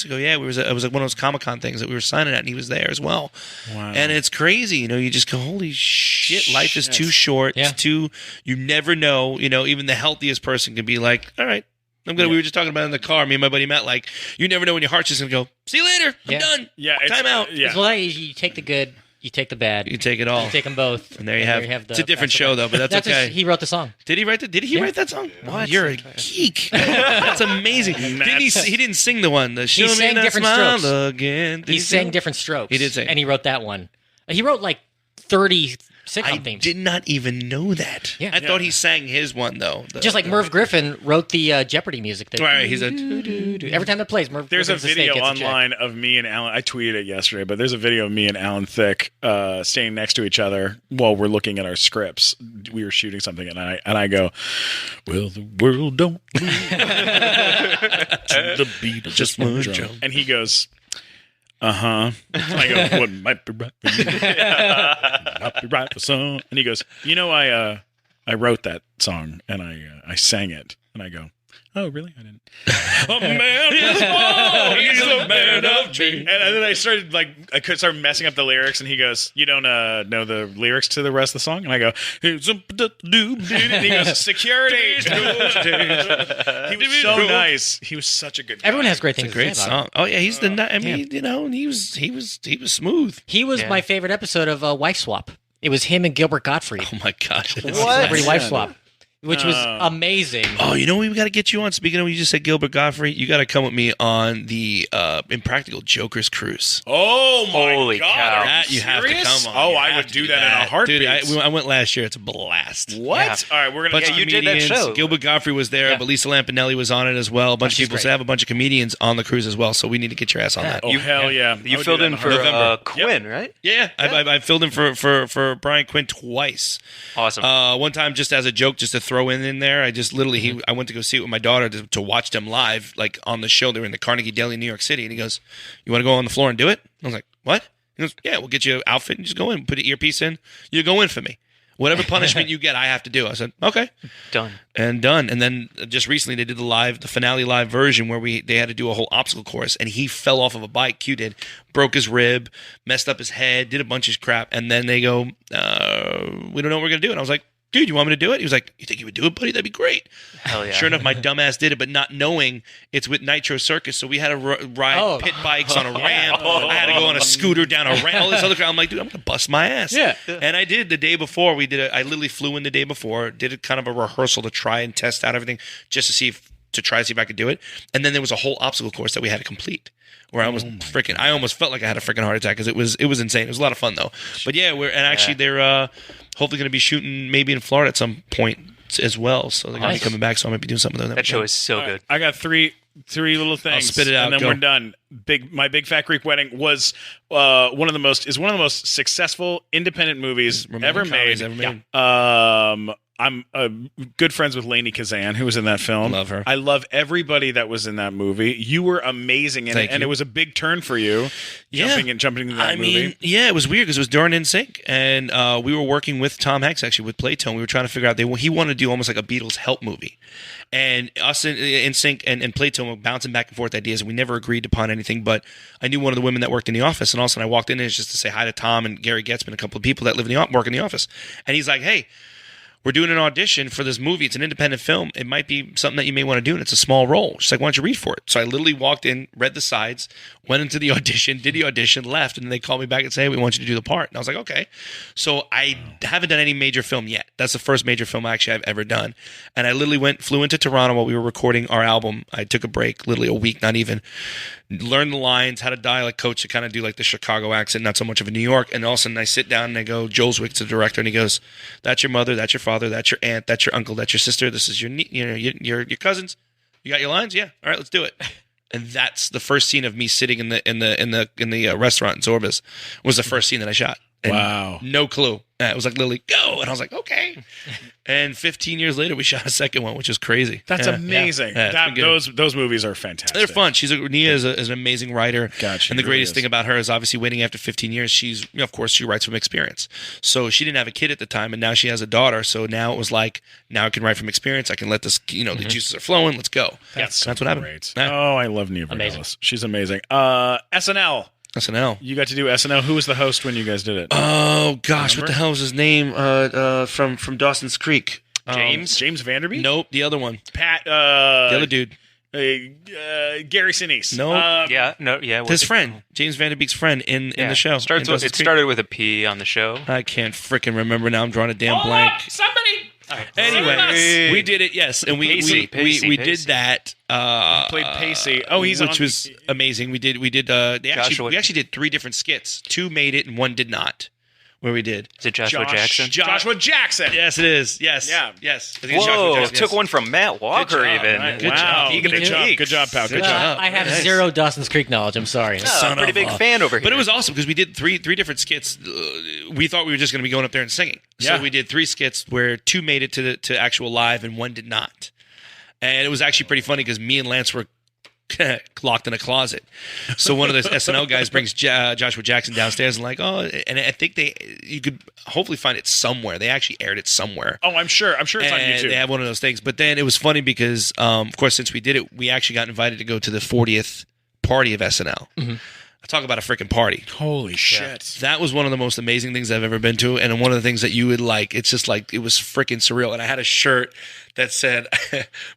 S3: ago. Yeah, it was like one of those Comic-Con things that we were signing at, and he was there as well.
S2: Wow.
S3: And it's crazy. You just go, holy shit, life is too short.
S4: Yeah.
S3: It's too, you never know. Even the healthiest person can be like, all right, we were just talking about it in the car, me and my buddy Matt, like, you never know when your heart's just going to go, see you later. I'm done.
S2: Yeah.
S3: Time out.
S2: Yeah.
S4: Well, you take the good, you take the bad.
S3: You take it all.
S4: You take them both.
S3: And there you have
S4: the,
S3: it's a different show, though, but that's okay.
S4: He wrote the song.
S3: Did he write Did he write that song?
S4: What?
S3: You're a geek. That's amazing. He didn't sing the one.
S4: He sang different strokes.
S3: Again.
S4: He sang different strokes.
S3: He did sing.
S4: And he wrote that one. He wrote like 30 sitcom themes.
S3: did not even know that.
S4: Yeah.
S3: I thought he sang his one, though.
S4: Just like Merv Griffin wrote the Jeopardy music.
S3: Right, he's a...
S4: Every time that plays, Merv
S2: There's a
S4: Griffin's
S2: video
S4: snake gets a check.
S2: online of me and Alan. I tweeted it yesterday, but there's a video of me and Alan Thicke standing next to each other while we're looking at our scripts. We were shooting something, and I go, "Well, the world don't move to the beat of just one drum." And he goes, "Uh-huh." I go, "What might be right for you, might be right for some." And he goes, I wrote that song and I sang it." And I go, "Oh, really? I didn't." A man is born. He's a man of dreams. And then I started I could start messing up the lyrics, and he goes, "You don't know the lyrics to the rest of the song?" And I go, and he goes, "Security." He was so nice. He was such a good guy.
S4: Everyone has great things
S3: It's a great
S4: to say about
S3: song. Oh, yeah, he's the... I mean, he was smooth.
S4: He was my favorite episode of Wife Swap. It was him and Gilbert Gottfried.
S3: Oh, my God.
S4: Celebrity Wife Swap. Which was amazing.
S3: Oh, you know what we got to get you on? Speaking of, you just said Gilbert Gottfried. You got to come with me on the Impractical Jokers cruise.
S2: Oh my
S1: Holy
S2: God!
S1: cow.
S2: Are
S3: That you have to
S2: serious?
S3: come on.
S2: Oh,
S3: You
S2: I
S3: have
S2: would
S3: to
S2: do that in a heartbeat.
S3: Dude, I went last year. It's a blast.
S2: What?
S1: Yeah.
S2: All right, we're gonna.
S3: Bunch
S1: Yeah,
S3: of
S1: you did that
S3: comedians.
S1: show.
S3: Gilbert Gottfried was there, but Lisa Lampanelli was on it as well. A bunch of
S4: she's
S3: people.
S4: great.
S3: So I have a bunch of comedians on the cruise as well. So we need to get your ass on that.
S2: Oh hell yeah! I
S1: You
S2: would
S1: filled
S2: do that
S1: in
S2: a
S1: for
S3: November.
S1: Quinn, right?
S3: Yeah, I filled in for Brian Quinn twice.
S1: Awesome.
S3: One time, just as a joke, just to throw in there, I just literally I went to go see it with my daughter to watch them live, like on the show. They were in the Carnegie Deli in New York City, and he goes, "You want to go on the floor and do it?" I was like, "What?" He goes, "Yeah, we'll get you an outfit and just go in, put an earpiece in. You go in for me. Whatever punishment you get, I have to do." I said, "Okay."
S1: Done.
S3: And done. And then just recently they did the finale live version where they had to do a whole obstacle course, and he fell off of a bike. Q did, broke his rib, messed up his head, did a bunch of crap, and then they go, "We don't know what we're gonna do." And I was like, dude, you want me to do it? He was like, you think you would do it, buddy? That'd be great.
S1: Hell yeah.
S3: Sure enough, my dumbass did it, but not knowing it's with Nitro Circus. So we had to ride pit bikes on a ramp. I had to go on a scooter down a ramp. All this other crap. I'm like, dude, I'm going to bust my ass.
S4: Yeah.
S3: And I did the day before. I literally flew in the day before, did a kind of a rehearsal to try and test out everything just to see if I could do it. And then there was a whole obstacle course that we had to complete. Where I almost felt like I had a freaking heart attack because it was insane. It was a lot of fun though. But yeah, they're hopefully going to be shooting maybe in Florida at some point as well. So they're going to be coming back. So I might be doing something with them.
S1: That show is so good.
S2: I got three little things.
S3: I'll spit it out.
S2: And then
S3: Go.
S2: we're done. My Big Fat Greek Wedding was one of the most successful independent movies ever made. I'm good friends with Lainey Kazan, who was in that film.
S3: Love her.
S2: I love everybody that was in that movie. You were amazing in it, and it was a big turn for you, jumping into that movie.
S3: It was weird because it was during NSYNC, and we were working with Tom Hanks, actually, with Playtone. We were trying to figure out, he wanted to do almost like a Beatles help movie. And us in NSYNC and Playtone were bouncing back and forth ideas, and we never agreed upon anything, but I knew one of the women that worked in the office, and all of a sudden I walked in, and it's just to say hi to Tom and Gary Getzman, a couple of people that work in the office. And he's like, hey, we're doing an audition for this movie. It's an independent film. It might be something that you may want to do, and it's a small role. She's like, why don't you read for it? So I literally walked in, read the sides, went into the audition, did the audition, left, and then they called me back and said, hey, we want you to do the part. And I was like, okay. So I haven't done any major film yet. That's the first major film I've ever done. And I literally flew into Toronto while we were recording our album. I took a break, literally a week, not even. Learned the lines, had a dialect coach to kind of do like the Chicago accent, not so much of a New York. And all of a sudden I sit down and I go, Joel Zwick's the director, and he goes, that's your mother, that's your father, that's your aunt, that's your uncle, that's your sister, this is your cousins. You got your lines? Yeah. All right, let's do it. And that's the first scene of me sitting in the restaurant in Zorbas was the first scene that I shot. And
S2: wow.
S3: No clue. It was like literally go, and I was like, okay. And 15 years later, we shot a second one, which is crazy.
S2: That's amazing.
S3: Yeah,
S2: those movies are fantastic.
S3: They're fun. Nia is an amazing writer.
S2: Gotcha,
S3: And the greatest thing about her is obviously waiting after 15 years. She's, of course, she writes from experience. So she didn't have a kid at the time, and now she has a daughter. So now it was like, now I can write from experience. I can let this, the juices are flowing. Let's go. That's what happened.
S2: Great.
S3: Yeah.
S2: Oh, I love Nia Vardalos. She's amazing. SNL. You got to do SNL. Who was the host when you guys did it?
S3: Oh gosh, what the hell was his name? From Dawson's Creek.
S2: James Vanderbeek?
S3: Nope, the other one.
S2: Pat.
S3: The other dude.
S2: Gary Sinise.
S3: No. His friend, James Vanderbeek's friend in the show.
S1: It started with a P on the show.
S3: I can't freaking remember now. I'm drawing a damn blank.
S5: Somebody.
S3: Anyway, we did it. Yes, and we did that.
S2: Played Pacey. Oh,
S3: which was amazing. We actually did 3 different skits. 2 made it and 1 did not. Where we did.
S1: Is it Joshua Jackson?
S2: Joshua Jackson.
S3: Yes, it is. Yes.
S2: Yeah.
S3: Yes. I think
S1: Whoa!
S3: it's Joshua Jackson,
S1: Took one from Matt Walker even.
S2: Right.
S3: Good
S2: wow.
S3: job.
S2: Good job, pal. Good job.
S4: I have zero Dawson's Creek knowledge. I'm sorry.
S1: Pretty big fan over here.
S3: But it was awesome because we did three different skits. We thought we were just going to be going up there and singing. So we did 3 skits where 2 made it to actual live and 1 did not. And it was actually pretty funny because me and Lance were locked in a closet. So one of the SNL guys brings Joshua Jackson downstairs and like, and I think you could hopefully find it somewhere. They actually aired it somewhere.
S2: Oh, I'm sure it's on YouTube.
S3: They have one of those things. But then it was funny because, of course, since we did it, we actually got invited to go to the 40th party of SNL. Mm-hmm. I talk about a freaking party.
S2: Holy shit.
S3: That was one of the most amazing things I've ever been to. And one of the things that you would like, it's just like, it was freaking surreal. And I had a shirt that said,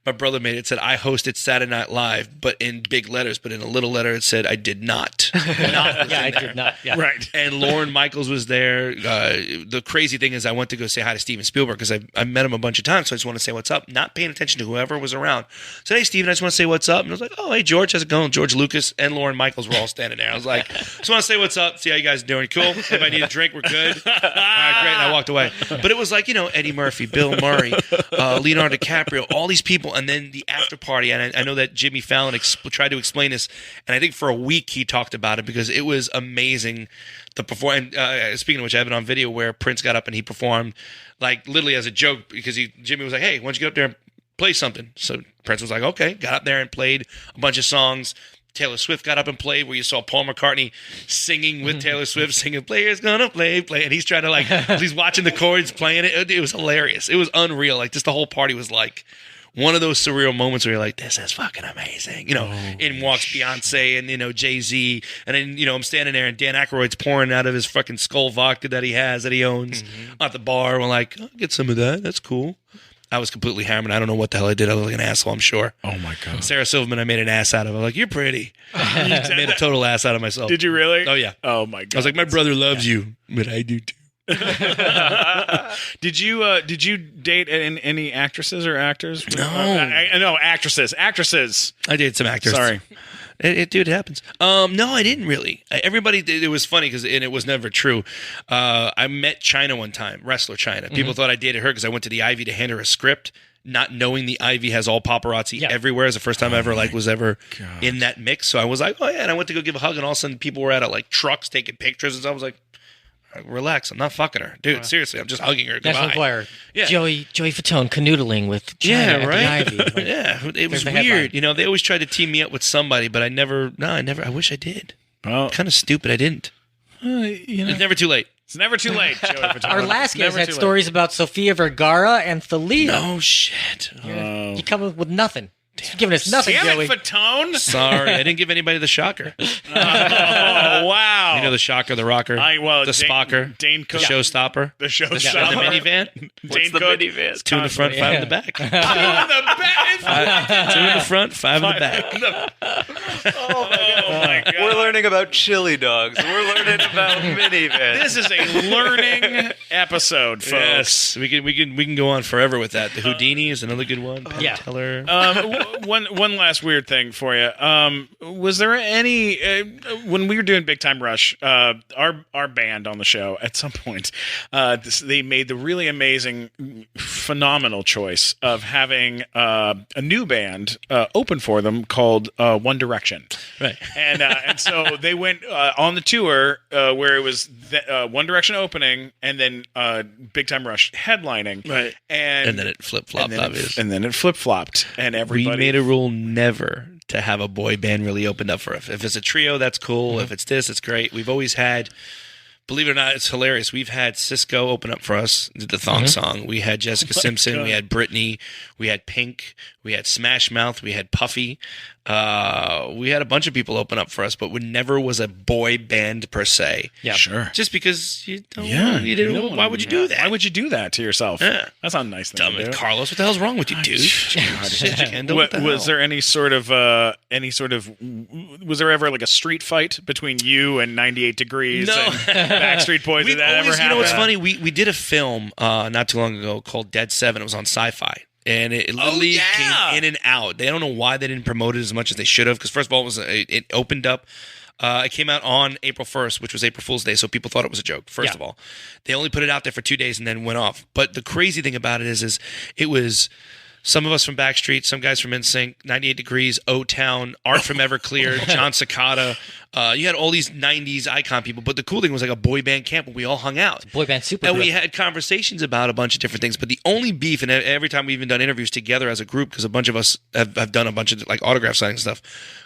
S3: my brother made it, said, I hosted Saturday Night Live, but in big letters, but in a little letter it said, I did not.
S4: I did not. Yeah.
S2: Right.
S3: And Lorne Michaels was there. The crazy thing is I went to go say hi to Steven Spielberg because I met him a bunch of times, so I just want to say what's up, not paying attention to whoever was around. So, hey, Steven, I just want to say what's up. And I was like, oh, hey, George, how's it going? George Lucas and Lorne Michaels were all standing there. I was like, just want to say what's up, see how you guys are doing. Cool. If I need a drink, we're good. All right, great. And I walked away. But it was like, Eddie Murphy, Bill Murray, Leonardo DiCaprio, all these people, and then the after party. And I know that Jimmy Fallon tried to explain this, and I think for a week he talked about it because it was amazing. Speaking of which, I have it on video where Prince got up and he performed like literally as a joke because Jimmy was like, hey, why don't you get up there and play something? So Prince was like, okay, got up there and played a bunch of songs. Taylor Swift got up and played where you saw Paul McCartney singing with Taylor Swift, singing, player's gonna play. And he's trying to he's watching the chords, playing it. It was hilarious. It was unreal. Like just the whole party was like, one of those surreal moments where you're like, this is fucking amazing. You know, in walks Beyonce and, you know, Jay-Z. And then, you know, I'm standing there and Dan Aykroyd's pouring out of his fucking Skull vodka that he has, that he owns at the bar. We're like, I'll get some of that. That's cool. I was completely hammered. I don't know what the hell I did. I look like an asshole, I'm sure.
S2: Oh, my God.
S3: Sarah Silverman, I made an ass out of. I'm like, you're pretty. I made a total ass out of myself.
S2: Did you really?
S3: Oh, yeah.
S2: Oh, my God.
S3: I was like, my brother loves you, but I do too.
S2: Did you date any actresses or actors?
S3: No.
S2: No, actresses.
S3: I dated some actors.
S2: Sorry.
S3: Dude, it happens. No, I didn't really. Everybody, it was funny and it was never true. I met China one time, wrestler China. People thought I dated her because I went to the Ivy to hand her a script, not knowing the Ivy has all paparazzi everywhere. It's the first time I ever was in that mix. So I was like, oh yeah, and I went to go give a hug, and all of a sudden people were at like trucks taking pictures, and so I was like, relax, I'm not fucking her, dude. Seriously, I'm just hugging her.
S4: National
S3: Goodbye.
S4: Enquirer.
S3: Yeah.
S4: Joey Fatone canoodling with China at the Ivy. Like,
S3: Yeah, it was
S4: the
S3: weird.
S4: headline.
S3: You know, they always tried to team me up with somebody, but I never. I wish I did.
S2: Well,
S3: Kind of stupid. I didn't.
S2: you know,
S3: It's never too late.
S2: it's never too late, Joey Fatone.
S4: Our last guest
S2: Never
S4: had
S2: too late.
S4: stories about Sofia Vergara and Thalia.
S3: No shit.
S4: You come up with nothing. You're giving us nothing,
S2: Damn
S4: Joey.
S2: it, Fatone!
S3: Sorry, I didn't give anybody the shocker.
S2: Oh, wow.
S3: You know the shocker, the rocker,
S2: the
S3: the spocker,
S2: Dane
S3: the
S2: Cook,
S3: showstopper,
S2: the show
S3: the minivan.
S2: Dane
S1: the
S2: Cook.
S1: minivan?
S3: 2 in the front, 5 in the back. 2
S2: In the back.
S3: in the front, 5 in the back.
S2: Oh my God.
S1: We're learning about chili dogs. We're learning about minivans.
S2: This is a learning episode, folks.
S3: Yes, we can go on forever with that. The Houdini is another good one. Penn
S4: Yeah.
S3: Teller.
S2: One last weird thing for you. Was there any when we were doing Big Time Rush, our band on the show at some point, they made the really amazing, phenomenal choice of having a new band open for them called One Direction.
S3: Right.
S2: And so they went on the tour where it was One Direction opening and then Big Time Rush headlining.
S3: Right.
S2: And
S3: then it flip-flopped, obviously.
S2: and then it flip-flopped. And everybody...
S3: We made a rule never to have a boy band really opened up for us. If it's a trio, that's cool. If it's this, it's great. We've always had... Believe it or not, it's hilarious. We've had Cisco open up for us, did the thong song. We had Jessica Simpson.
S2: God.
S3: We had Britney. We had Pink. We had Smash Mouth. We had Puffy. We had a bunch of people open up for us, but we never was a boy band per se.
S4: Yeah.
S2: Sure.
S3: Just because you don't
S2: Yeah.
S3: you didn't, why would you do that?
S2: Why would you do that to yourself?
S3: Yeah.
S2: That's not a nice thing
S3: Dumb
S2: to do.
S3: Carlos, what the hell's wrong with you, dude? Shit, Kendall, what the
S2: Was
S3: hell?
S2: there any sort of was there ever like a street fight between you and 98 Degrees
S3: No.
S2: and Backstreet Boys? Did
S3: We've
S2: that ever
S3: always,
S2: happen?
S3: you know what's funny? We did a film not too long ago called Dead Seven. It was on Sci-Fi. And it literally came in and out. They don't know why they didn't promote it as much as they should have. Because first of all, it opened up. It came out on April 1st, which was April Fool's Day, so people thought it was a joke, first of all. They only put it out there for 2 days and then went off. But the crazy thing about it is it was some of us from Backstreet, some guys from NSYNC, 98 Degrees, O-Town, Art from Everclear, John Cicada. You had all these 90s icon people. But the cool thing was like a boy band camp where we all hung out.
S4: Boy band super
S3: And
S4: group.
S3: we had conversations about a bunch of different things. But the only beef, and every time we've even done interviews together as a group, because a bunch of us have done a bunch of like autograph signing stuff,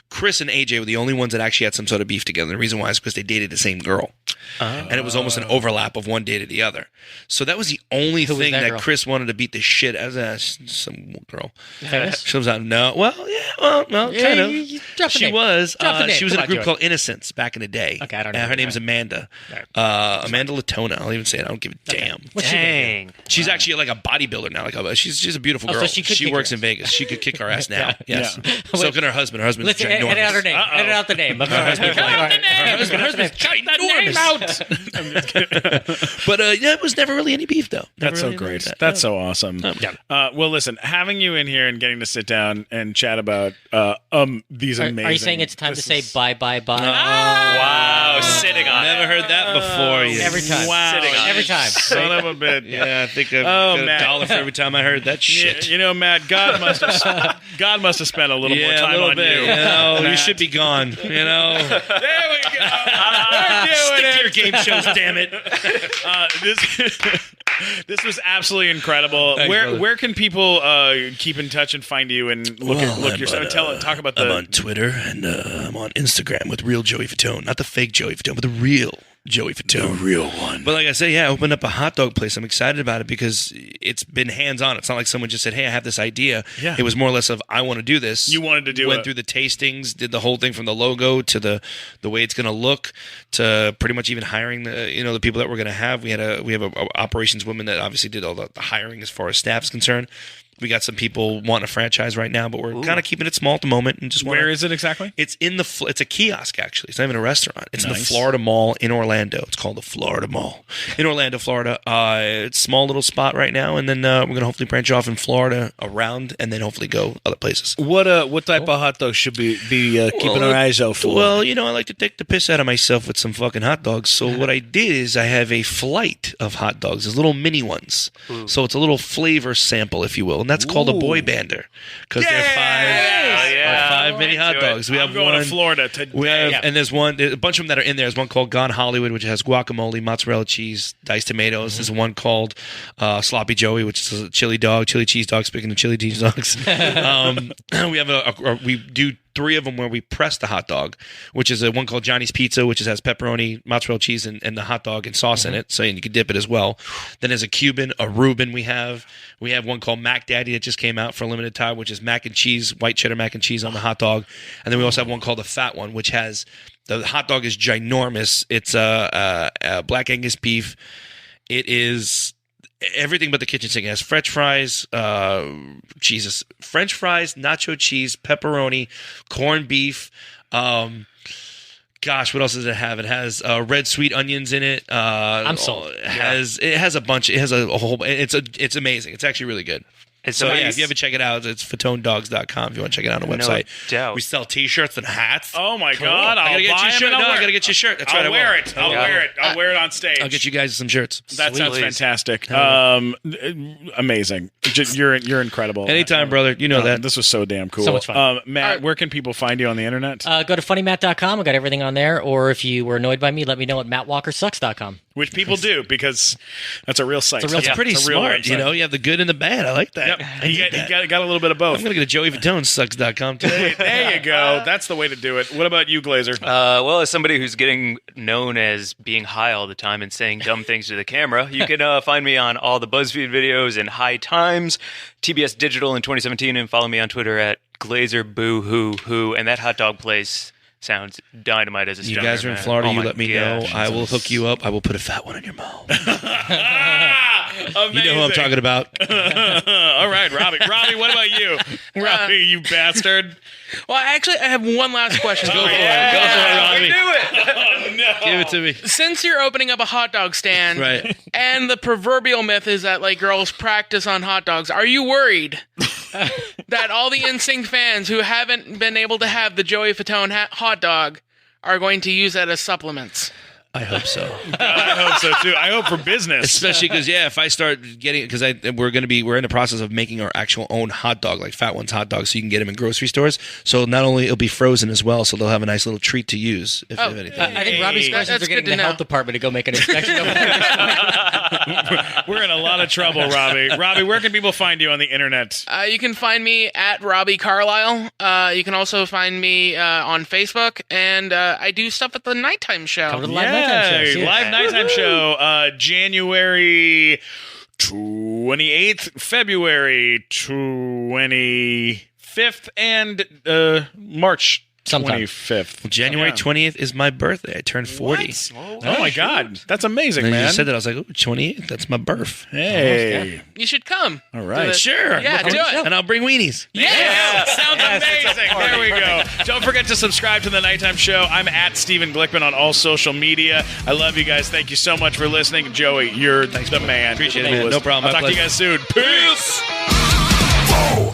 S3: Chris and AJ were the only ones that actually had some sort of beef together. The reason why is because they dated the same girl. And it was almost an overlap of one dated the other. So that was the only
S4: was
S3: thing
S4: that
S3: that
S4: girl?
S3: Chris wanted to beat the shit out of. Some girl.
S4: Famous?
S3: She was out. No. Well, yeah. Well,
S4: Yeah,
S3: kind of.
S4: you drop the
S3: She
S4: name.
S3: was.
S4: Drop the name.
S3: She was in
S4: Come
S3: a
S4: on,
S3: group
S4: Joey.
S3: called Innocence back in the day.
S4: Okay, I don't know.
S3: Her name's Amanda. Amanda Latona. I'll even say it. I don't give a damn.
S4: What's she gonna do?
S3: She's actually like a bodybuilder now. She's a beautiful
S4: Oh, so
S3: girl.
S4: she could kick
S3: works
S4: your
S3: in Vegas. She could kick our ass now. Yes.
S2: Yeah.
S3: So can her husband. Her husband's
S4: Let's
S3: ginormous.
S4: edit out her name. Edit out the name. Her
S3: husband's But yeah, it was never really any beef though.
S2: That's so great. That's so awesome.
S3: Yeah.
S2: Well, listen, having you in here and getting to sit down and chat about these amazing.
S4: Are you saying it's time to say bye, bye, bye?
S1: Wow, sitting on
S3: Never
S1: it.
S3: heard that before.
S4: Every time.
S2: Wow,
S1: Sitting on
S4: Every
S1: it.
S4: time.
S2: son of a bitch.
S3: Yeah, I think I've
S2: Oh,
S3: got
S2: Matt.
S3: $1 for every time I heard that shit.
S2: You know, Matt, God must have spent a little more
S3: Yeah,
S2: time
S3: a little
S2: on
S3: bit.
S2: you.
S3: You know, you
S2: Matt.
S3: should be gone. You know,
S2: There we go. We're doing
S3: stick to your
S2: it.
S3: game shows, damn it.
S2: This was absolutely incredible.
S3: Thanks, brother.
S2: Where can people keep in touch and find you and look yourself? Talk about
S3: I'm
S2: the.
S3: on Twitter and I'm on Instagram with real Joey Fatone, not the fake Joey Fatone, but the real Joey Fatone.
S2: The real one.
S3: But like I said, I opened up a hot dog place. I'm excited about it because it's been hands-on. It's not like someone just said, hey, I have this idea.
S2: Yeah.
S3: It was more or less of, I want to do this.
S2: You wanted to do
S3: Went
S2: it.
S3: through the tastings, did the whole thing from the logo to the way it's going to look to pretty much even hiring the people that we're going to have. We have a operations woman that obviously did all the hiring as far as staff is concerned. We got some people wanting a franchise right now, but we're kind of keeping it small at the moment. And just
S2: Where is it exactly?
S3: It's in it's a kiosk, actually. It's not even a restaurant. It's in the
S2: Nice.
S3: Florida Mall in Orlando. It's called the Florida Mall in Orlando, Florida. It's a small little spot right now, and then we're going to hopefully branch off in Florida around, and then hopefully go other places.
S2: What type of hot dogs should be keeping our eyes out for?
S3: Well, I like to take the piss out of myself with some fucking hot dogs. So what I did is I have a flight of hot dogs. There's little mini ones. So it's a little flavor sample, if you will. And that's called a boy bander. Because they're five mini hot dogs. We
S2: I'm
S3: have
S2: going
S3: one
S2: to Florida today.
S3: We have, and there's a bunch of them that are in there. There's one called Gone Hollywood, which has guacamole, mozzarella cheese, diced tomatoes. There's one called Sloppy Joey, which is a chili cheese dog. Speaking of chili cheese dogs, we have we do 3 of them where we press the hot dog, which is one called Johnny's Pizza, which has pepperoni, mozzarella cheese, and the hot dog and sauce in it. So you can dip it as well. Then there's a Cuban, a Reuben we have one called Mac Daddy that just came out for a limited time, which is mac and cheese, white cheddar mac and cheese on the hot dog. And then we also have one called the Fat One, which has the hot dog is ginormous. It's a black Angus beef. It is everything but the kitchen sink. It has French fries, French fries, nacho cheese, pepperoni, corned beef. Gosh, what else does it have? It has red sweet onions in it.
S4: I'm sold.
S3: It has a bunch. It has a whole. It's amazing. It's actually really good. So
S1: amazing.
S3: if you ever check it out, it's fatonedogs.com if you want to check it out on the website.
S1: doubt.
S3: We sell T-shirts and hats.
S2: Oh my God!
S3: I gotta get you a shirt. No, I gotta get you a shirt. That's right.
S2: I'll wear it. I'll wear it. I'll wear it on stage.
S3: I'll get you guys some shirts.
S2: That sounds
S1: Please.
S2: fantastic. Amazing. You're incredible.
S3: Anytime, brother. You know that.
S2: This was so damn cool.
S4: So much fun.
S2: Matt, where can people find you on the internet?
S4: Go to funnymatt.com. I got everything on there. Or if you were annoyed by me, let me know at mattwalkersucks.com.
S2: Which people do, because that's a real site.
S3: It's pretty
S2: It's a real
S3: smart.
S2: website.
S3: You have the good and the bad. I like that.
S2: Yep. You got a little bit of both.
S3: I'm gonna go to joeyfatonesucks.com too.
S2: There you go. That's the way to do it. What about you, Glazer?
S1: Well, as somebody who's getting known as being high all the time and saying dumb things to the camera, you can find me on all the BuzzFeed videos and High Times, TBS Digital in 2017, and follow me on Twitter at GlazerBooHooHoo. And that hot dog place sounds dynamite as a
S3: You
S1: starter,
S3: guys are in
S1: man.
S3: Florida.
S1: Oh
S3: You
S1: my
S3: let me know.
S1: gosh.
S3: I will hook you up. I will put a fat one in your mouth.
S2: Amazing.
S3: You know who I'm talking about.
S2: All right, Robbie. Robbie, what about you? Robbie, you bastard.
S5: Well, actually, I have one last question.
S3: Go for it. Go for it, Robbie.
S2: Oh, no.
S3: Give it to me.
S5: Since you're opening up a hot dog stand,
S3: Right.
S5: and the proverbial myth is that like girls practice on hot dogs, are you worried that all the NSYNC fans who haven't been able to have the Joey Fatone hot dog are going to use that as supplements?
S3: I hope so.
S2: I hope so, too. I hope for business.
S3: Especially because, if I start getting it, because we're in the process of making our actual own hot dog, like Fat One's hot dogs, so you can get them in grocery stores. So not only it'll be frozen as well, so they'll have a nice little treat to use, if anything.
S4: I think Robbie's questions
S5: That's
S4: are getting
S5: good to
S4: the health
S5: know.
S4: department to go make an inspection.
S2: We're in a lot of trouble, Robbie. Robbie, where can people find you on the internet?
S5: You can find me at Robbie Carlisle. You can also find me on Facebook, and I do stuff at the Nighttime Show.
S4: Come to the live nighttime show.
S2: Live nighttime show, January 28th, February 25th, and March
S4: Sometime.
S2: 25th.
S3: January 20th is my birthday. I turned 40.
S2: Oh my God, that's amazing,
S3: And then you
S2: man.
S3: just said that. I was like, 28th, that's my birth.
S2: Hey,
S5: You should come.
S2: all right.
S3: Sure.
S5: Yeah, do it.
S3: And I'll bring weenies.
S2: Yeah, sounds amazing. There we go. Don't forget to subscribe to the Nighttime Show. I'm at Steven Glickman on all social media. I love you guys. Thank you so much for listening. Joey, you're the man.
S3: Appreciate it, man. No problem.
S2: I'll
S3: My
S2: talk to you
S3: pleasure.
S2: guys soon. Peace.